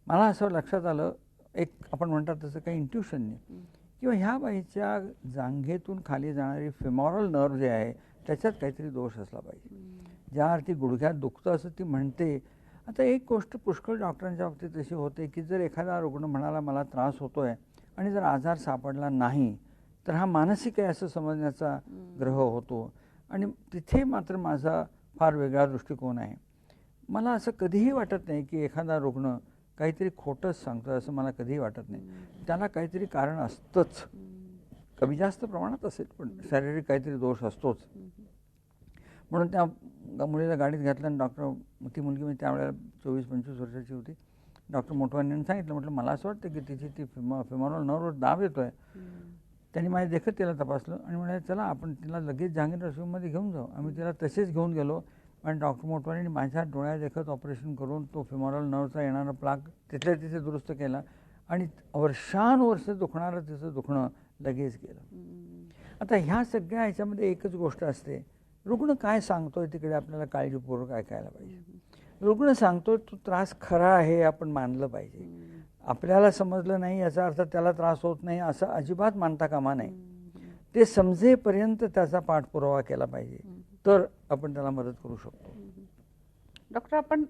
मला असं लक्षात आलं एक आपण म्हणतात तसं काही इंट्युशनने किंवा ह्या बाईच्या जांघेतून खाली जाणारी फेमॉरल नर्व जे आहे त्याच्यात काहीतरी दोष असला पाहिजे. ज्या अर्थी गुडघ्यात दुखतं असं ती म्हणते. आता एक गोष्ट पुष्कळ डॉक्टरांच्या बाबतीत अशी होते की जर एखादा रुग्ण म्हणाला मला त्रास होतोय आणि जर आजार सापडला नाही तर हा मानसिक आहे असं समजण्याचा ग्रह होतो. आणि तिथे मात्र माझा फार वेगळा दृष्टिकोन आहे. मला असं कधीही वाटत नाही की एखादा रुग्ण काहीतरी खोटंच सांगतो असं मला कधीही वाटत नाही. त्याला काहीतरी कारण असतंच, कमी जास्त प्रमाणात असेल पण शारीरिक काहीतरी दोष असतोच. म्हणून त्या मुलीला गाडीत घातलं आणि डॉक्टर, ती मुलगी म्हणजे त्यावेळेला 24-25 वर्षाची होती. डॉक्टर मोठवानींनी सांगितलं, म्हटलं मला असं वाटतं की तिची ती फेमॉरल नर्ववर दाब येतो आहे. त्यांनी माझ्या देखत तिला तपासलं आणि म्हणाले चला आपण तिला लगेच जहांगीर नर्सिंगमध्ये घेऊन जाऊ. आम्ही तिला तसेच घेऊन गेलो आणि डॉक्टर मोठवानींनी माझ्या डोळ्या देखत ऑपरेशन करून तो फेमॉरल नर्वचा येणारा प्लाग तिथल्या तिथे दुरुस्त केला आणि वर्षानुवर्ष दुखणारं तिचं दुखणं लगेच गेलं. आता ह्या सगळ्या ह्याच्यामध्ये एकच गोष्ट असते, रुग्ण काय सांगतोय तिकडे आपल्याला काळजीपूर्वक ऐकायला पाहिजे. रुग्ण सांगतोय तो त्रास खरा आहे आपण मानलं पाहिजे. आपल्याला समजलं नाही याचा अर्थ त्याला त्रास होत नाही असं अजिबात मानता कामा नये. ते समजेपर्यंत त्याचा पाठपुरावा केला पाहिजे, तर आपण त्याला मदत करू शकतो. डॉक्टर, आपण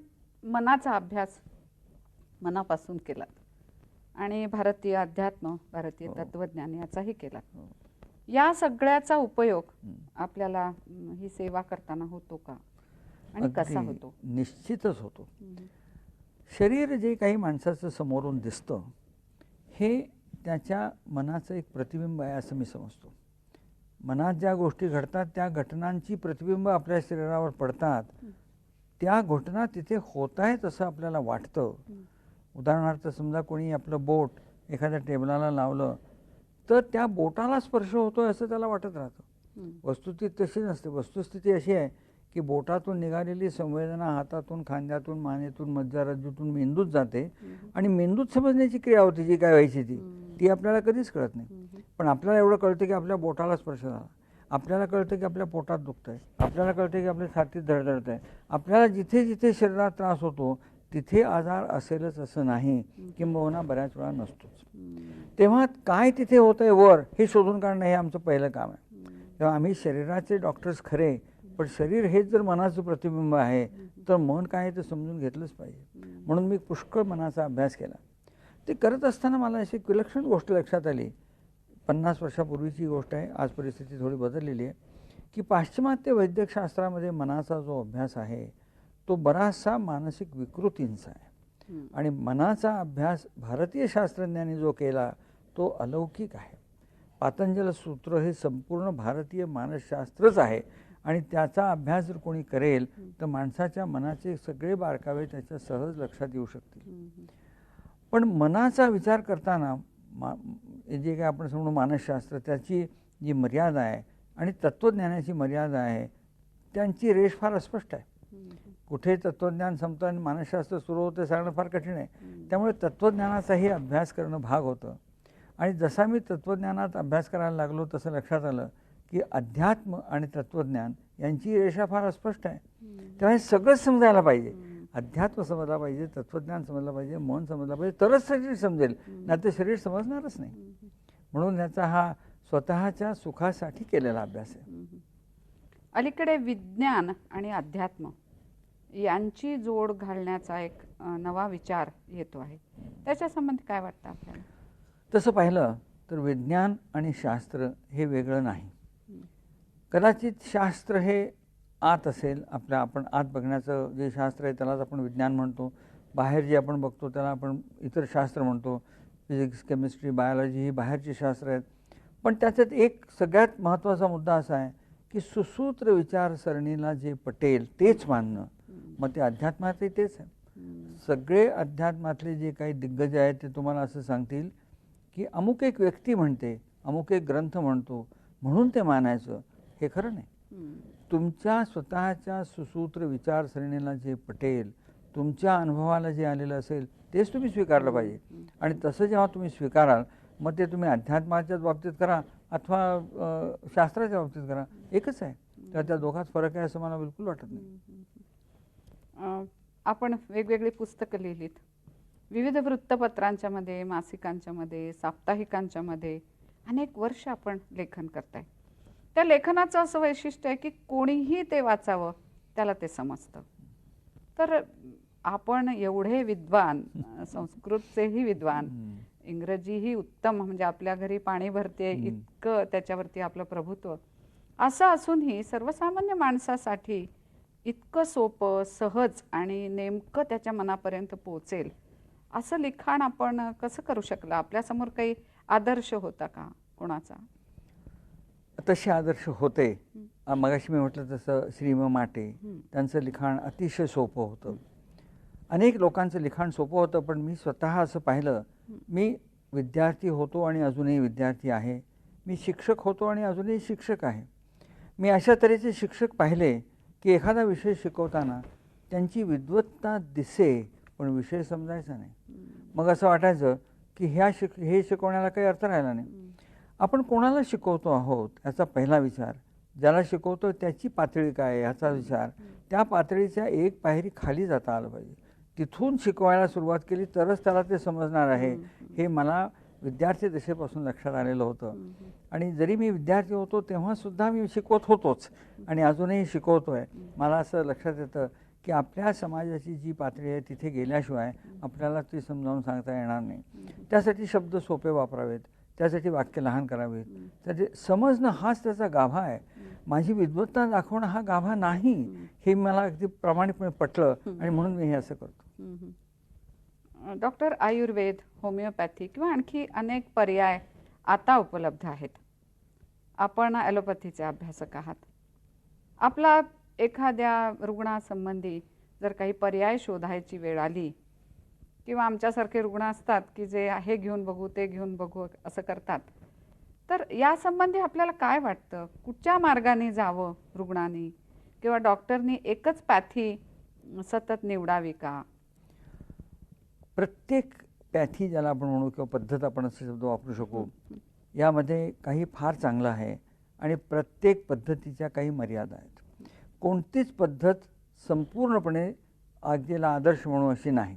मनाचा अभ्यास मनापासून केला आणि भारतीय अध्यात्म, भारतीय तत्वज्ञान याचाही केला. या सगळ्याचा उपयोग आपल्याला ही सेवा करताना होतो का आणि कसा होतो? निश्चितच होतो. शरीर जे काही माणसाचं समोरून दिसतं हे त्याच्या मनाचं एक प्रतिबिंब आहे असं मी समजतो. मनात ज्या गोष्टी घडतात त्या घटनांची प्रतिबिंब आपल्या शरीरावर पडतात. त्या घटना तिथे होत आहेत असं आपल्याला वाटतं. उदाहरणार्थ समजा कोणी आपलं बोट एखाद्या टेबलाला लावलं तर त्या बोटाला स्पर्श होतोय असं त्याला वाटत राहतं. वस्तुस्थिती तशी नसते. वस्तुस्थिती अशी आहे की बोटातून निघालेली संवेदना हातातून, खांद्यातून, मानेतून, मज्जारज्जूतून मेंदूत जाते आणि मेंदूत समजण्याची क्रिया होती जी काय व्हायची ती आपल्याला कधीच कळत नाही. पण आपल्याला एवढं कळतं की आपल्या बोटाला स्पर्श झाला, आपल्याला कळतं की आपल्या पोटात दुखत आहे, आपल्याला कळतं की आपल्या छातीत धडधडत आहे. आपल्याला जिथे जिथे शरीरात त्रास होतो तिथे आजार असेलच असं नाही, किंबहुना बऱ्याच वेळा नसतोच. तेव्हा काय तिथे होतंय वर हे शोधून काढणं हे आमचं पहिलं काम आहे. तेव्हा आम्ही शरीराचे डॉक्टर्स खरे, पण शरीर हेच जर मनाचं प्रतिबिंब आहे तर मन काय ते समजून घेतलंच पाहिजे. म्हणून मी पुष्कळ मनाचा अभ्यास केला. ते करत असताना मला अशी एक विलक्षण गोष्ट लक्षात आली. 50 वर्षापूर्वीची गोष्ट आहे, आज परिस्थिती थोडी बदललेली आहे, की पाश्चिमात्य वैद्यकशास्त्रामध्ये मनाचा जो अभ्यास आहे तो बराचसा मानसिक विकृतींचा आहे. आणि मनाचा अभ्यास भारतीय शास्त्रज्ञांनी जो केला तो अलौकिक आहे. पातंजल सूत्र हे संपूर्ण भारतीय मानसशास्त्रच आहे आणि त्याचा अभ्यास जर कोणी करेल तर माणसाच्या मनाचे सगळे बारकावे त्याच्या सहज लक्षात येऊ शकतील. पण मनाचा विचार करताना जे काय आपण समजू मानसशास्त्र त्याची जी मर्यादा आहे आणि तत्त्वज्ञानाची मर्यादा आहे त्यांची रेष फार अस्पष्ट आहे. कुठे तत्त्वज्ञान संपतं आणि मानसशास्त्र सुरू होतं सांगणं फार कठीण आहे. त्यामुळे तत्त्वज्ञानाचाही अभ्यास करणं भाग होतं. आणि जसा मी तत्त्वज्ञानात अभ्यास करायला लागलो तसं लक्षात आलं की अध्यात्म आणि तत्त्वज्ञान यांची रेषा फार अस्पष्ट आहे. तेव्हा हे सगळंच समजायला पाहिजे. अध्यात्म समजला पाहिजे, तत्त्वज्ञान समजलं पाहिजे, मन समजलं पाहिजे, तरच शरीर समजेल, नाही तर शरीर समजणारच नाही. म्हणून याचा हा स्वतःच्या सुखासाठी केलेला अभ्यास आहे. अलीकडे विज्ञान आणि अध्यात्म यांची जोड घालण्याचा एक नवा विचार येतो आहे, त्याच्या संबंधी काय वाटतं आपल्याला? तसं पाहिलं तर विज्ञान आणि शास्त्र हे वेगळं नाही. कदाचित शास्त्र हे आत असेल, आपल्या आपण आत बघण्याचं जे शास्त्र आहे त्यालाच आपण विज्ञान म्हणतो. बाहेर जे आपण बघतो त्याला आपण इतर शास्त्र म्हणतो. फिजिक्स, केमिस्ट्री, बायोलॉजी ही बाहेरची शास्त्र आहेत. पण त्याच्यात एक सगळ्यात महत्त्वाचा मुद्दा असा आहे की सुसूत्र विचारसरणीला जे पटेल तेच मानणं. मग ते अध्यात्मातही तेच आहे. सगळे अध्यात्मातले जे काही दिग्गज आहेत ते तुम्हाला असं सांगतील की अमुक एक व्यक्ती म्हणते, अमुक एक ग्रंथ म्हणतो म्हणून ते मानायचं, हे खरं नाही. तुमच्या स्वतःच्या सुसूत्र विचारसरणीला जे पटेल, तुमच्या अनुभवाला जे आलेलं असेल तेच तुम्ही स्वीकारलं पाहिजे. आणि तसं जेव्हा तुम्ही स्वीकाराल मग ते तुम्ही अध्यात्माच्याच बाबतीत करा अथवा शास्त्राच्या बाबतीत करा, एकच आहे. तर त्या दोघात फरक आहे असं मला बिलकुल वाटत नाही. आपण वेगवेगळी पुस्तकं लिहिलीत, विविध वृत्तपत्रांच्या मध्ये, मासिकांच्या मध्ये, साप्ताहिकांच्या मध्ये अनेक वर्ष आपण लेखन करताय. त्या लेखनाचं असं वैशिष्ट्य आहे की कोणीही ते वाचावं त्याला ते समजतं. तर आपण एवढे विद्वान, संस्कृतचेही विद्वान, इंग्रजीही उत्तम, म्हणजे आपल्या घरी पाणी भरते इतकं त्याच्यावरती आपलं प्रभुत्व, असं असूनही सर्वसामान्य माणसासाठी इतकं सोपं, सहज आणि नेमकं त्याच्या मनापर्यंत पोहोचेल असं लिखाण आपण कसं करू शकलं? आपल्यासमोर काही आदर्श होता का कोणाचा? तसे आदर्श होते. मगाशी मी म्हटलं तसं श्रीम माटे, त्यांचं लिखाण अतिशय सोपं होतं. अनेक लोकांचं लिखाण सोपं होतं, पण मी स्वतः असं पाहिलं, मी विद्यार्थी होतो आणि अजूनही विद्यार्थी आहे, मी शिक्षक होतो आणि अजूनही शिक्षक आहे. मी अशा तऱ्हेचे शिक्षक पाहिले की एखादा विषय शिकवताना त्यांची विद्वत्ता दिसे पण विषय समजायचा नाही. मग असं वाटायचं की हे शिकवण्याला काही अर्थ राहिला नाही. आपण कोणाला शिकवतो आहोत याचा पहिला विचार, ज्याला शिकवतो त्याची पातळी काय आहे ह्याचा विचार, त्या पातळीच्या एक पायरी खाली जाता आलं पाहिजे. तिथून शिकवायला सुरुवात केली तरच त्याला ते समजणार आहे, हे मला विद्यार्थी दशेपासून लक्षात आलेलं होतं. आणि जरी मी विद्यार्थी होतो तेव्हासुद्धा मी शिकवत होतोच आणि अजूनही शिकवतोय. मला असं लक्षात येतं की आपल्या समाजाची जी पातळी आहे तिथे गेल्याशिवाय आपल्याला ती समजावून सांगता येणार नाही. त्यासाठी शब्द सोपे वापरावेत, त्यासाठी वाक्य लहान करावेत, त्याचे समजणं हाच त्याचा गाभा आहे. माझी विद्वत्ता दाखवणं हा गाभा नाही, हे मला अगदी प्रामाणिकपणे पटलं आणि म्हणून मी हे असं करतो. डॉक्टर, आयुर्वेद, होमिओपॅथी किंवा आणखी अनेक पर्याय आता उपलब्ध आहेत. आपण ॲलोपॅथीचे अभ्यासक आहात. आपला एखाद्या रुग्णासंबंधी जर काही पर्याय शोधायची वेळ आली, किंवा आमच्यासारखे रुग्ण असतात की जे हे घेऊन बघू ते घेऊन बघू असं करतात, तर यासंबंधी आपल्याला काय वाटतं? कुठच्या मार्गाने जावं रुग्णांनी, किंवा डॉक्टरनी एकच पॅथी सतत निवडावी का? प्रत्येक पॅथी ज्याला आपण म्हणू किंवा पद्धत आपण असे शब्द वापरू शकू, यामध्ये काही फार चांगलं आहे आणि प्रत्येक पद्धतीच्या काही मर्यादा आहेत. कोणतीच पद्धत संपूर्णपणे अगदीला आदर्श म्हणू अशी नाही,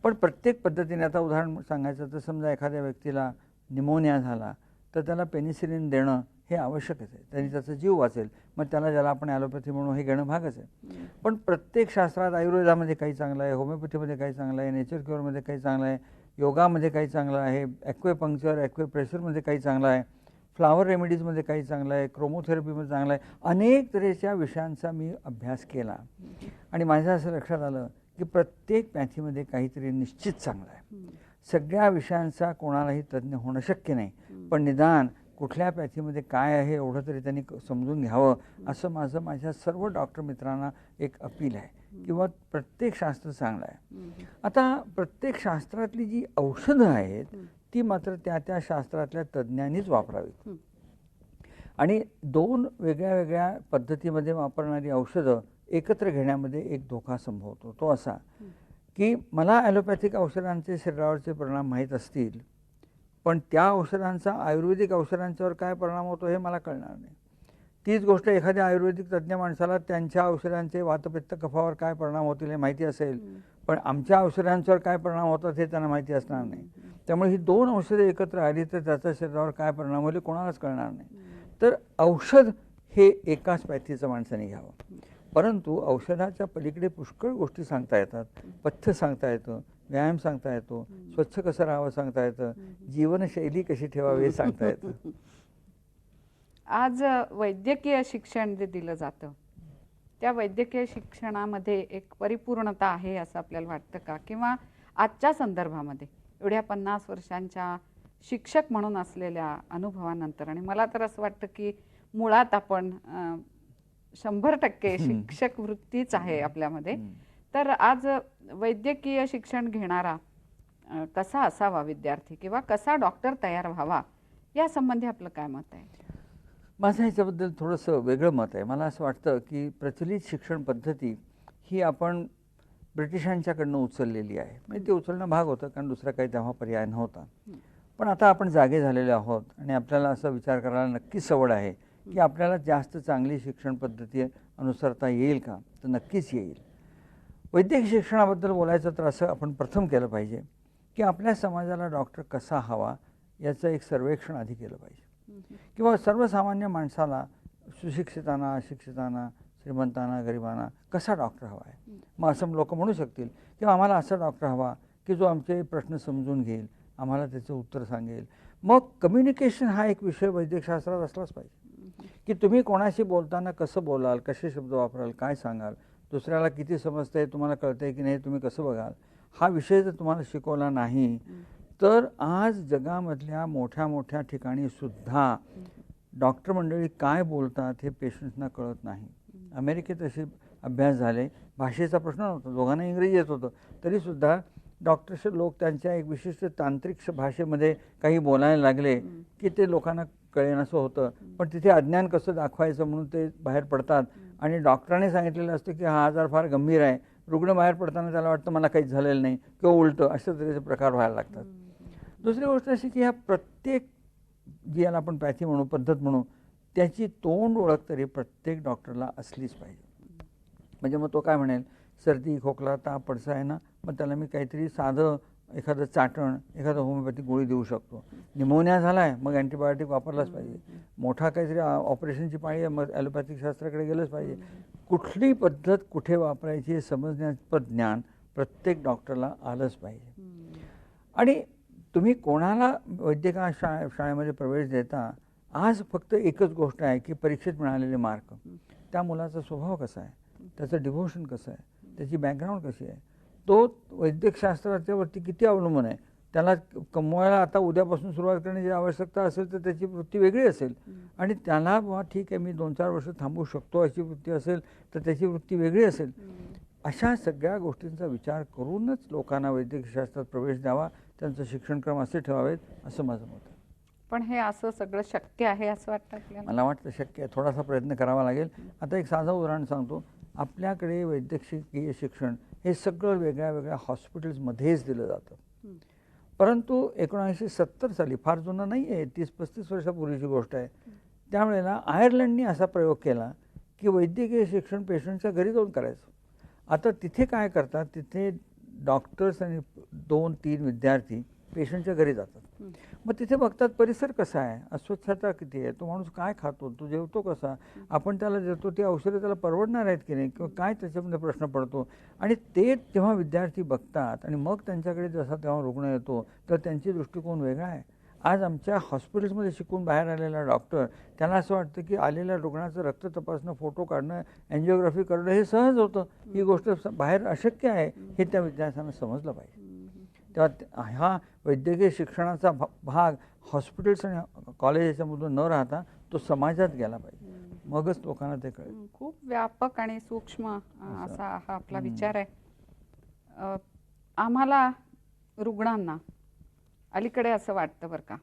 पण प्रत्येक पद्धतीने, आता उदाहरण सांगायचं तर समजा एखाद्या व्यक्तीला निमोनिया झाला तर त्याला पेनिसिलिन देणं हे आवश्यकच आहे, त्यांनी त्याचा जीव वाचेल. मग त्याला, ज्याला आपण ॲलोपॅथी म्हणू, हे घेणं भागच आहे. पण प्रत्येक शास्त्रात, आयुर्वेदामध्ये काही चांगलं आहे, होमिओपॅथीमध्ये काही चांगलं आहे, नेचर क्युअरमध्ये काही चांगलं आहे, योगामध्ये काही चांगलं आहे, ॲक्वेपंक्चर, ॲक्वेप्रेशरमध्ये काही चांगलं आहे, फ्लावर रेमेडीजमध्ये काही चांगलं आहे, क्रोमोथेरपीमध्ये चांगलं आहे. अनेक तऱ्हेच्या विषयांचा मी अभ्यास केला आणि माझ्या असं लक्षात आलं की प्रत्येक पॅथीमध्ये काहीतरी निश्चित चांगलं आहे. सगळ्या विषयांचा कोणालाही तज्ज्ञ होणं शक्य नाही, पण निदान कुठल्या पॅथीमध्ये काय आहे एवढं तरी त्यांनी समजून घ्यावं, असं माझ्या सर्व डॉक्टर मित्रांना एक अपील आहे. किंवा प्रत्येक शास्त्र चांगलं आहे. आता प्रत्येक शास्त्रातली जी औषधं आहेत ती मात्र त्या त्या शास्त्रातल्या तज्ज्ञांनीच वापरावीत. आणि दोन वेगळ्या वेगळ्या पद्धतीमध्ये वापरणारी औषधं एकत्र घेण्यामध्ये एक धोका संभवतो. तो असा की मला ॲलोपॅथिक औषधांचे शरीरावरचे परिणाम माहीत असतील, पण त्या औषधांचा आयुर्वेदिक औषधांच्यावर काय परिणाम होतो हे मला कळणार नाही. तीच गोष्ट एखाद्या आयुर्वेदिक तज्ज्ञ माणसाला त्यांच्या औषधांचे वातपित्त कफावर काय परिणाम होतील हे माहिती असेल, पण आमच्या औषधांच्यावर काय परिणाम होतात हे त्यांना माहिती असणार नाही. त्यामुळे ही दोन औषधं एकत्र आली तर त्याच्या शरीरावर काय परिणाम होईल कोणालाच कळणार नाही. तर औषध हे एकाच पॅथीचं माणसाने घ्यावं. परंतु औषधाच्या पलीकडे पुष्कळ गोष्टी सांगता येतात. पथ्य सांगता येतं, व्यायाम सांगता येतो, स्वच्छ कसं राहावं सांगता येतं, जीवनशैली कशी ठेवावी हे सांगता येतं. आज वैद्यकीय शिक्षण जे दिलं जातं त्या वैद्यकीय शिक्षणामध्ये एक परिपूर्णता आहे असं आपल्याला वाटतं का? किंवा आजच्या संदर्भामध्ये एवढ्या 50 वर्षांच्या शिक्षक म्हणून असलेल्या अनुभवानंतर, आणि मला तर असं वाटतं की मुळात आपण 100% शिक्षक वृत्तीच आहे आपल्यामध्ये, तर आज वैद्यकीय शिक्षण घेणारा कसा असावा विद्यार्थी, किंवा कसा डॉक्टर तयार व्हावा, या संबंधी आपलं काय मत आहे? माझं ह्याच्याबद्दल थोडंसं वेगळं मत आहे. मला असं वाटतं की प्रचलित शिक्षण पद्धती ही आपण ब्रिटिशांच्याकडनं उचललेली आहे. म्हणजे ते उचलणं भाग होतं, कारण दुसरा काही तेव्हा पर्याय नव्हता. पण आता आपण जागे झालेले आहोत आणि आपल्याला असा विचार करायला नक्कीच सवड आहे की आपल्याला जास्त चांगली शिक्षण पद्धती अनुसरता येईल का? तर नक्कीच येईल. वैद्यकीय शिक्षणाबद्दल बोलायचं तर असं आपण प्रथम केलं पाहिजे की आपल्या समाजाला डॉक्टर कसा हवा याचं एक सर्वेक्षण आधी केलं पाहिजे, किंवा सर्वसामान्य माणसाला, सुशिक्षितांना, अशिक्षितांना, श्रीमंतांना, गरिबांना कसा डॉक्टर हवा आहे. मग असं लोक म्हणू शकतील की आम्हाला असा डॉक्टर हवा की जो आमचे प्रश्न समजून घेईल, आम्हाला त्याचं उत्तर सांगेल. मग कम्युनिकेशन हा एक विषय वैद्यकशास्त्रात असलाच पाहिजे, की तुम्ही कोणाशी बोलताना कसं बोलाल, कसे शब्द वापराल, काय सांगाल, दुसऱ्याला किती समजतंय, तुम्हाला कळतंय की नाही, तुम्ही कसं बघाल, हा विषय जर तुम्हाला शिकवला नाही तर आज जगामधल्या मोठ्या मोठ्या ठिकाणी सुद्धा डॉक्टर मंडळी काय बोलतात हे पेशंट्सना कळत नाही. अमेरिकेत असे अभ्यास झाले, भाषेचा प्रश्न नव्हता, दोघांना इंग्रजी येत होतं, तरीसुद्धा डॉक्टर्स लोक त्यांच्या एक विशिष्ट तांत्रिक भाषेमध्ये काही बोलायला लागले की ते लोकांना कळेनासं होतं. पण तिथे अज्ञान कसं दाखवायचं म्हणून ते बाहेर पडतात आणि डॉक्टरांनी सांगितलेलं असतं की हा आजार फार गंभीर आहे. रुग्ण बाहेर पडताना त्याला वाटतं मला काहीच झालेलं नाही किंवा उलटं, अशा तऱ्हेचे प्रकार व्हायला लागतात. दुसरी गोष्ट अशी की ह्या प्रत्येक जी याला आपण पॅथी म्हणू, पद्धत म्हणू, त्याची तोंड ओळख तरी प्रत्येक डॉक्टरला असलीच पाहिजे. म्हणजे मग तो काय म्हणेल, सर्दी, खोकला, ताप, पडसा आहे ना, मग त्याला मी काहीतरी साधं एखादं चाटण, एखादं होमिओपॅथिक गोळी देऊ शकतो. निमोनिया झाला आहे मग अँटीबायोटिक वापरलाच पाहिजे. मोठा काहीतरी ऑपरेशनची पाळी आहे मग ॲलोपॅथिक शास्त्राकडे गेलंच पाहिजे. कुठली पद्धत कुठे वापरायची हे समजण्याचं ज्ञान प्रत्येक डॉक्टरला आलंच पाहिजे. आणि तुम्ही कोणाला वैद्यकीय शाळेमध्ये प्रवेश देता, आज फक्त एकच गोष्ट आहे की परीक्षेत मिळालेले मार्क, त्या मुलाचा स्वभाव कसा आहे, त्याचं डिव्होशन कसं आहे, त्याची बॅकग्राऊंड कशी आहे, तो वैद्यकशास्त्राच्यावरती किती अवलंबून आहे. त्याला कमवायला आता उद्यापासून सुरुवात करण्याची आवश्यकता असेल तर त्याची वृत्ती वेगळी असेल, आणि त्याला बुवा ठीक आहे मी 2-4 वर्ष थांबू शकतो अशी वृत्ती असेल तर त्याची वृत्ती वेगळी असेल. अशा सगळ्या गोष्टींचा विचार करूनच लोकांना वैद्यकशास्त्रात प्रवेश द्यावा, त्यांचं शिक्षणक्रम असे ठेवावेत असं माझं मत आहे. पण हे असं सगळं शक्य आहे असं वाटतं आपल्याला? मला वाटतं शक्य आहे, थोडासा प्रयत्न करावा लागेल. आता एक साधं उदाहरण सांगतो. आपल्याकडे वैद्यकीय शिक्षण हे सगळं वेगळ्या वेगळ्या हॉस्पिटल्समध्येच दिलं जातं. परंतु 1970 साली, फार जुनं नाही आहे, 30-35 वर्षापूर्वीची गोष्ट आहे, त्यावेळेला आयर्लंडनी असा प्रयोग केला की वैद्यकीय शिक्षण पेशंटच्या घरी जाऊन करायचं. आता तिथे काय करतात, तिथे डॉक्टर्स आणि 2-3 विद्यार्थी पेशंटच्या घरी जातात. मग तिथे बघतात परिसर कसा आहे, अस्वच्छता किती आहे, तो माणूस काय खातो, तो जेवतो कसा, आपण त्याला देतो ती औषधं त्याला परवडणार आहेत की नाही, किंवा काय त्याच्यामध्ये प्रश्न पडतो. आणि ते जेव्हा विद्यार्थी बघतात आणि मग त्यांच्याकडे जसा तेव्हा रुग्ण येतो तर त्यांची दृष्टिकोन वेगळा आहे. आज आमच्या हॉस्पिटल्समध्ये शिकून बाहेर आलेला डॉक्टर, त्याला असं वाटतं की आलेल्या रुग्णाचं रक्त तपासणं, फोटो काढणं, एन्जिओग्राफी करणं हे सहज होतं, ही गोष्ट बाहेर अशक्य आहे हे त्या विद्यार्थ्यांना समजलं पाहिजे. तेव्हा हा वैद्यकीय शिक्षणाचा भाग हॉस्पिटल्स आणि कॉलेज याच्यामधून न राहता तो समाजात गेला पाहिजे, मगच लोकांना ते कळेल. खूप व्यापक आणि सूक्ष्म असा हा आपला विचार आहे. आम्हाला रुग्णांना अलीकडे असं वाटतं बरं का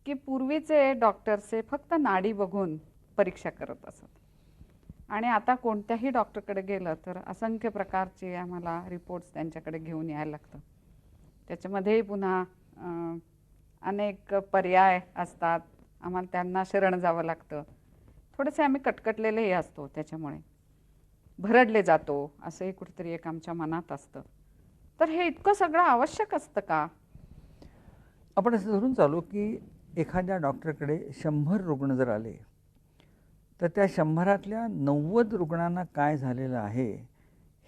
की पूर्वीचे डॉक्टर्सचे फक्त नाडी बघून परीक्षा करत असत, आणि आता कोणत्याही डॉक्टरकडे गेलं तर असंख्य प्रकारचे आम्हाला रिपोर्ट्स त्यांच्याकडे घेऊन यायला लागतं. त्याच्यामध्येही पुन्हा अनेक पर्याय असतात, आम्हाला त्यांना शरण जावं लागतं. थोडेसे आम्ही कटकटलेलेही असतो, त्याच्यामुळे भरडले जातो असंही कुठेतरी एक आमच्या मनात असतं. तर हे इतकं सगळं आवश्यक असतं का? आपण असं धरून चालू की एखाद्या डॉक्टरकडे 100 रुग्ण जर आले तर त्या 100रातल्या 90 रुग्णांना काय झालेलं आहे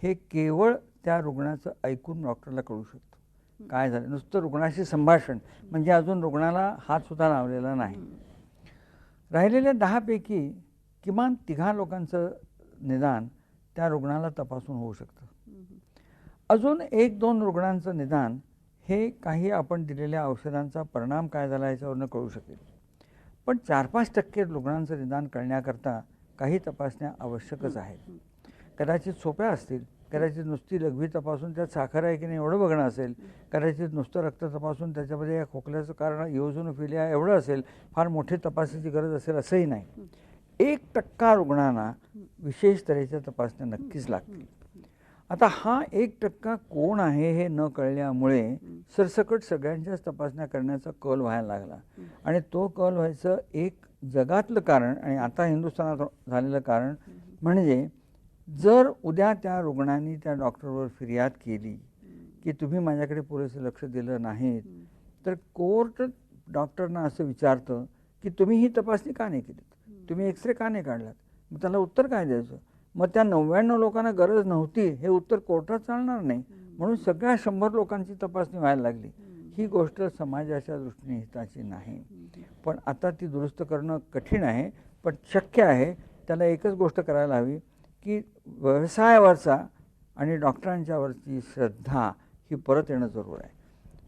हे केवळ त्या रुग्णाचं ऐकून डॉक्टरला कळू शकतं. काय झालं, नुसतं रुग्णाशी संभाषण म्हणजे अजून रुग्णाला हातसुद्धा लावलेला नाही. राहिलेल्या 10 पैकी किमान 3 लोकांचं निदान त्या रुग्णाला तपासून होऊ शकतं. अजून 1-2 रुग्णांचं निदान हे काही आपण दिलेल्या औषधांचा परिणाम काय झाला याच्यावरनं कळू शकेल. पण 4-5% रुग्णांचं निदान करण्याकरता काही तपासण्या आवश्यकच आहेत. कदाचित सोप्या असतील, कदाचित नुसती लघवी तपासून त्यात साखर आहे की नाही एवढं बघणं असेल, कदाचित नुसतं रक्त तपासून त्याच्यामध्ये या खोकल्याचं कारण इओझोनोफिलिया एवढं असेल, फार मोठी तपासणीची गरज असेल असंही नाही. 1% रुग्णांना विशेष तऱ्हेच्या तपासण्या नक्कीच लागतील. आता हा 1% कोण आहे हे न कळल्यामुळे सरसकट सगळ्यांच्याच तपासण्या करण्याचा कल व्हायला लागला, आणि तो कल व्हायचं एक जगातलं कारण आणि आता हिंदुस्थानात झालेलं कारण म्हणजे जर उद्या त्या रुग्णांनी त्या डॉक्टरवर फिर्याद केली की तुम्ही माझ्याकडे पुरेसे लक्ष दिलं नाहीत, तर कोर्ट डॉक्टरना असं विचारतं की तुम्ही ही तपासणी का नाही केलीत, तुम्ही एक्सरे का नाही काढलात. मग त्याला उत्तर काय द्यायचं. मग त्या 99 लोकांना गरज नव्हती हे उत्तर कोर्टात चालणार नाही, म्हणून सगळ्या 100 लोकांची तपासणी व्हायला लागली. ही गोष्ट समाजाच्या दृष्टीने हिताची नाही. पण आता ती दुरुस्त करणं कठीण आहे, पण शक्य आहे. त्याला एकच गोष्ट करायला हवी की व्यवसायावरचा आणि डॉक्टरांच्यावरची श्रद्धा ही परत येणं जरूर आहे.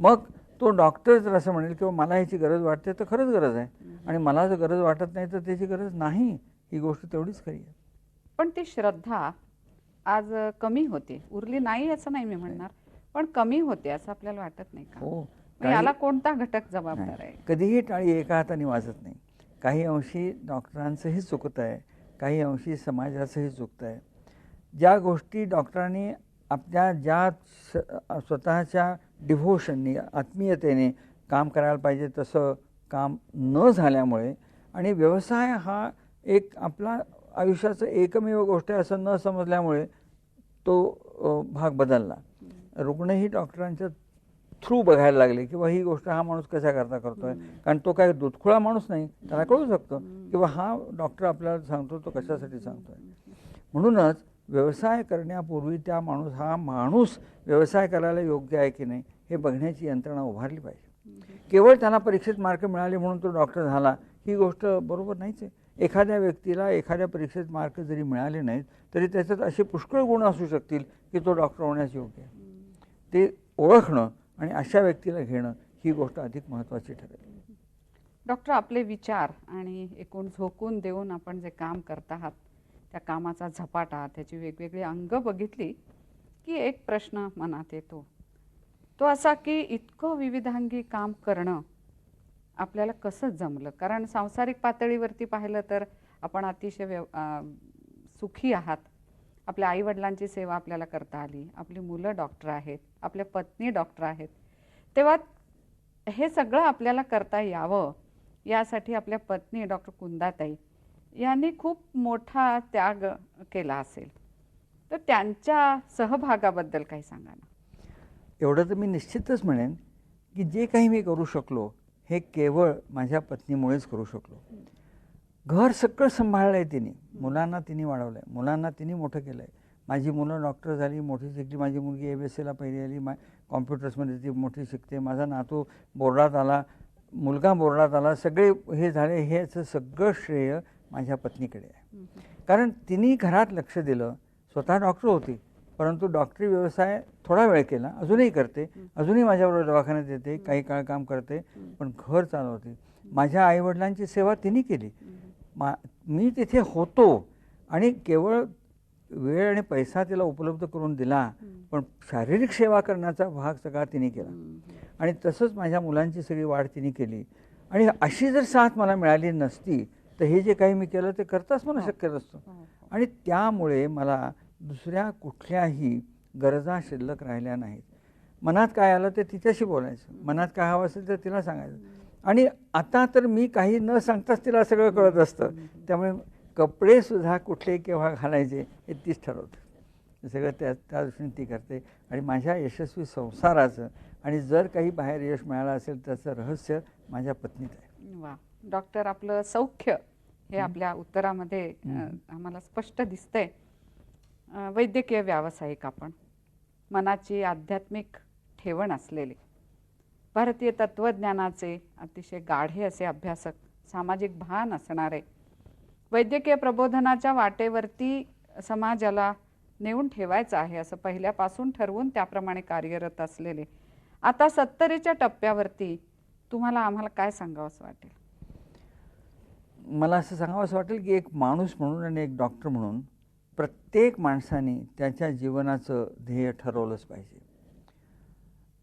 मग तो डॉक्टर जर असं म्हणेल की मला ह्याची गरज वाटते तर खरंच गरज आहे, आणि मला जर गरज वाटत नाही तर त्याची गरज नाही, ही गोष्ट तेवढीच खरी आहे. पण ती श्रद्धा आज कमी होते, उरली नाही असं नाही मी म्हणणार, पण कमी होते असं आपल्याला वाटत नाही का. हो, मग याला कोणता घटक जबाबदार आहे. कधीही टाळी एका हाताने वाजत नाही. काही अंशी डॉक्टरांचंही चुकत आहे, काही अंशी समाजाचंही चुकतं आहे. ज्या गोष्टी डॉक्टरांनी आपल्या ज्या स्वतःच्या डिव्होशननी आत्मीयतेने काम करायला पाहिजे तसं काम न झाल्यामुळे, आणि व्यवसाय हा एक आपला आयुष्याचं एकमेव गोष्ट आहे असं न समजल्यामुळे तो भाग बदलला. रुग्णही डॉक्टरांच्या थ्रू बघायला लागले की ही गोष्ट हा माणूस कशा करता करतोय, कारण तो काय दुधखुळा माणूस नाही, त्याला कळू शकतं की हा डॉक्टर आपल्याला सांगतो तो कशासाठी सांगतोय. म्हणूनच व्यवसाय करण्यापूर्वी त्या हा माणूस व्यवसाय करायला योग्य आहे की नाही हे बघण्याची यंत्रणा उभारली पाहिजे. केवळ त्याला परीक्षेत मार्क मिळाले म्हणून तो डॉक्टर झाला ही गोष्ट बरोबर नाहीच आहे. एखाद्या व्यक्तीला एखाद्या परीक्षेत मार्क जरी मिळाले नाहीत तरी त्याच्यात असे पुष्कळ गुण असू शकतील की तो डॉक्टर होण्यास योग्य आहे. ते ओळखणं आणि अशा व्यक्तीला घेणं ही गोष्ट अधिक महत्त्वाची ठरेल. डॉक्टर, आपले विचार आणि एकूण झोकून देऊन आपण जे काम करत आहात त्या कामाचा झपाटा, त्याची वेगवेगळी अंग बघितली की एक प्रश्न मनात येतो, तो असा की इतकं विविधांगी काम करणं आपल्याला कसं जमलं. कारण सांसारिक पातळीवरती पाहिलं तर आपण अतिशय सुखी आहात, आपल्या आईवडिलांची सेवा आपल्याला करता आली, आपली मुलं डॉक्टर आहेत, आपल्या पत्नी डॉक्टर आहेत, तेव्हा हे सगळं आपल्याला करता यावं यासाठी आपल्या पत्नी डॉक्टर कुंदाताई यांनी खूप मोठा त्याग केला असेल, तर त्यांच्या सहभागाबद्दल काही सांगा ना. एवढं तर मी निश्चितच म्हणेन की जे काही मी करू शकलो हे केवळ माझ्या पत्नीमुळेच करू शकलो. घर सगळं सांभाळलं आहे तिने, मुलांना तिने वाढवलं आहे, मुलांना तिने मोठं केलं आहे. माझी मुलं डॉक्टर झाली, मोठी शिकली. माझी मुलगी MSc ला पहिली आली, कॉम्प्युटर्समध्ये ती मोठी शिकते. माझा नातू बोर्डात आला, मुलगा बोर्डात आला, सगळे हे झाले. हेचं सगळं श्रेय माझ्या पत्नीकडे आहे. कारण तिने घरात लक्ष दिलं. स्वतः डॉक्टर होती, परंतु डॉक्टरी व्यवसाय थोडा वेळ केला, अजूनही करते, अजूनही माझ्याबरोबर दवाखान्यात येते, काही काळ काम करते, पण घर चालवते. माझ्या आईवडिलांची सेवा तिने केली. मी तिथे होतो आणि केवळ वेळ आणि पैसा तिला उपलब्ध करून दिला, पण शारीरिक सेवा करण्याचा भाग सगळा तिने केला. आणि तसंच माझ्या मुलांची सगळी वाढ तिने केली. आणि अशी जर साथ मला मिळाली नसती तर हे जे काही मी केलं ते करताच मला शक्य नसतं. आणि त्यामुळे मला दुसऱ्या कुठल्याही गरजा शिल्लक राहिल्या नाहीत. मनात काय आलं ते तिच्याशी बोलायचं, मनात काय हवं असेल तर तिला सांगायचं. आणि आता तर मी काही न सांगताच तिला सगळं कळत असतं, त्यामुळे कपडेसुद्धा कुठले केव्हा घालायचे हे तीच ठरवते. सगळं त्या दृष्टीने ती करते. आणि माझ्या यशस्वी संसाराचं आणि जर काही बाहेर यश मिळालं असेल त्याचं रहस्य माझ्या पत्नीत आहे. वा डॉक्टर, आपलं सौख्य हे आपल्या उत्तरामध्ये आम्हाला स्पष्ट दिसतंय. वैद्यकीय व्यावसायिक आपण, मनाची आध्यात्मिक ठेवण असलेले, भारतीय तत्त्वज्ञानाचे अतिशय गाढे असे अभ्यासक, सामाजिक भान असणारे, वैद्यकीय प्रबोधनाच्या वाटेवरती समाजाला नेऊन ठेवायचं आहे असं पहिल्यापासून ठरवून त्याप्रमाणे कार्यरत असलेले, आता 70च्या टप्प्यावरती तुम्हाला आम्हाला काय सांगावंसं वाटेल? मला असं सांगावंसं वाटेल की एक माणूस म्हणून आणि एक डॉक्टर म्हणून प्रत्येक माणसाने त्याच्या जीवनाचं ध्येय ठरवलंच पाहिजे.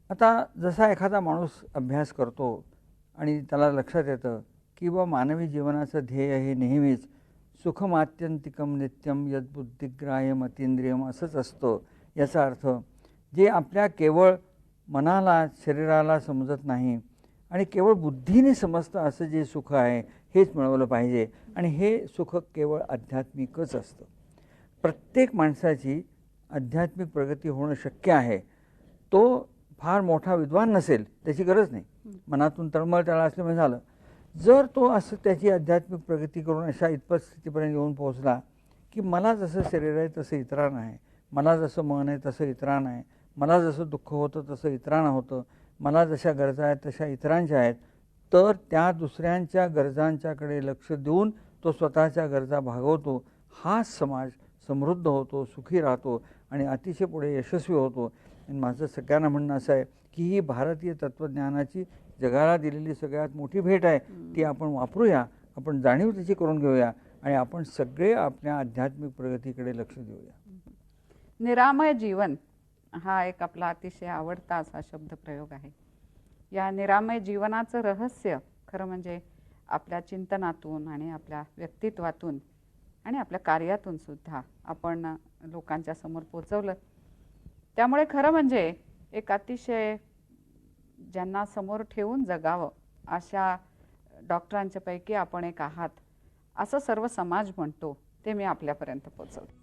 आता जसा एखादा माणूस अभ्यास करतो आणि त्याला लक्षात येतं की मानवी जीवनाचं ध्येय हे नेहमीच सुखमात्यंतिकम नित्यम यद्बुद्धिग्राह्यम अतींद्रियम असंच असतं. याचा अर्थ जे आपल्या केवळ मनाला शरीराला समजत नाही आणि केवळ बुद्धीने समजतं असं जे सुख आहे हेच मिळवलं पाहिजे. आणि हे सुख केवळ आध्यात्मिकच असतं. प्रत्येक माणसाची आध्यात्मिक प्रगती होणं शक्य आहे, तो फार मोठा विद्वान नसेल, त्याची गरज नाही, मनातून तळमळ त्याला असल्यामुळे झालं. जर तो असं त्याची आध्यात्मिक प्रगती करून अशा इतपत स्थितीपर्यंत येऊन पोहोचला की मला जसं शरीर आहे तसं इतरांना आहे, मला जसं मन आहे तसं इतरांना आहे, मला जसं दुःख होतं तसं इतरांना होतं, मला जशा गरजा आहेत तशा इतरांच्या आहेत, तर त्या दुसऱ्यांच्या गरजांच्याकडे लक्ष देऊन तो स्वतःच्या गरजा भागवतो. हा समाज समृद्ध होतो, सुखी राहतो आणि अतिशय पुढे यशस्वी होतो. आणि माझं सगळ्यांना म्हणणं असं आहे की ही भारतीय तत्त्वज्ञानाची जगाला दिलेली सगळ्यात मोठी भेट आहे. ती आपण वापरूया, आपण जाणीव त्याची करून घेऊया आणि आपण सगळे आपल्या आध्यात्मिक प्रगतीकडे लक्ष देऊया. निरामय जीवन हा एक आपला अतिशय आवडता असा शब्दप्रयोग आहे. या निरामय जीवनाचं रहस्य खरं म्हणजे आपल्या चिंतनातून आणि आपल्या व्यक्तित्वातून आणि आपल्या कार्यातून सुद्धा आपण लोकांच्या समोर पोचवलं. त्यामुळे खरं म्हणजे एक अतिशय ज्यांना समोर ठेवून जगावं अशा डॉक्टरांच्या पैकी आपण एक आहात असं सर्व समाज म्हणतो, ते मी आपल्यापर्यंत पोचवलं.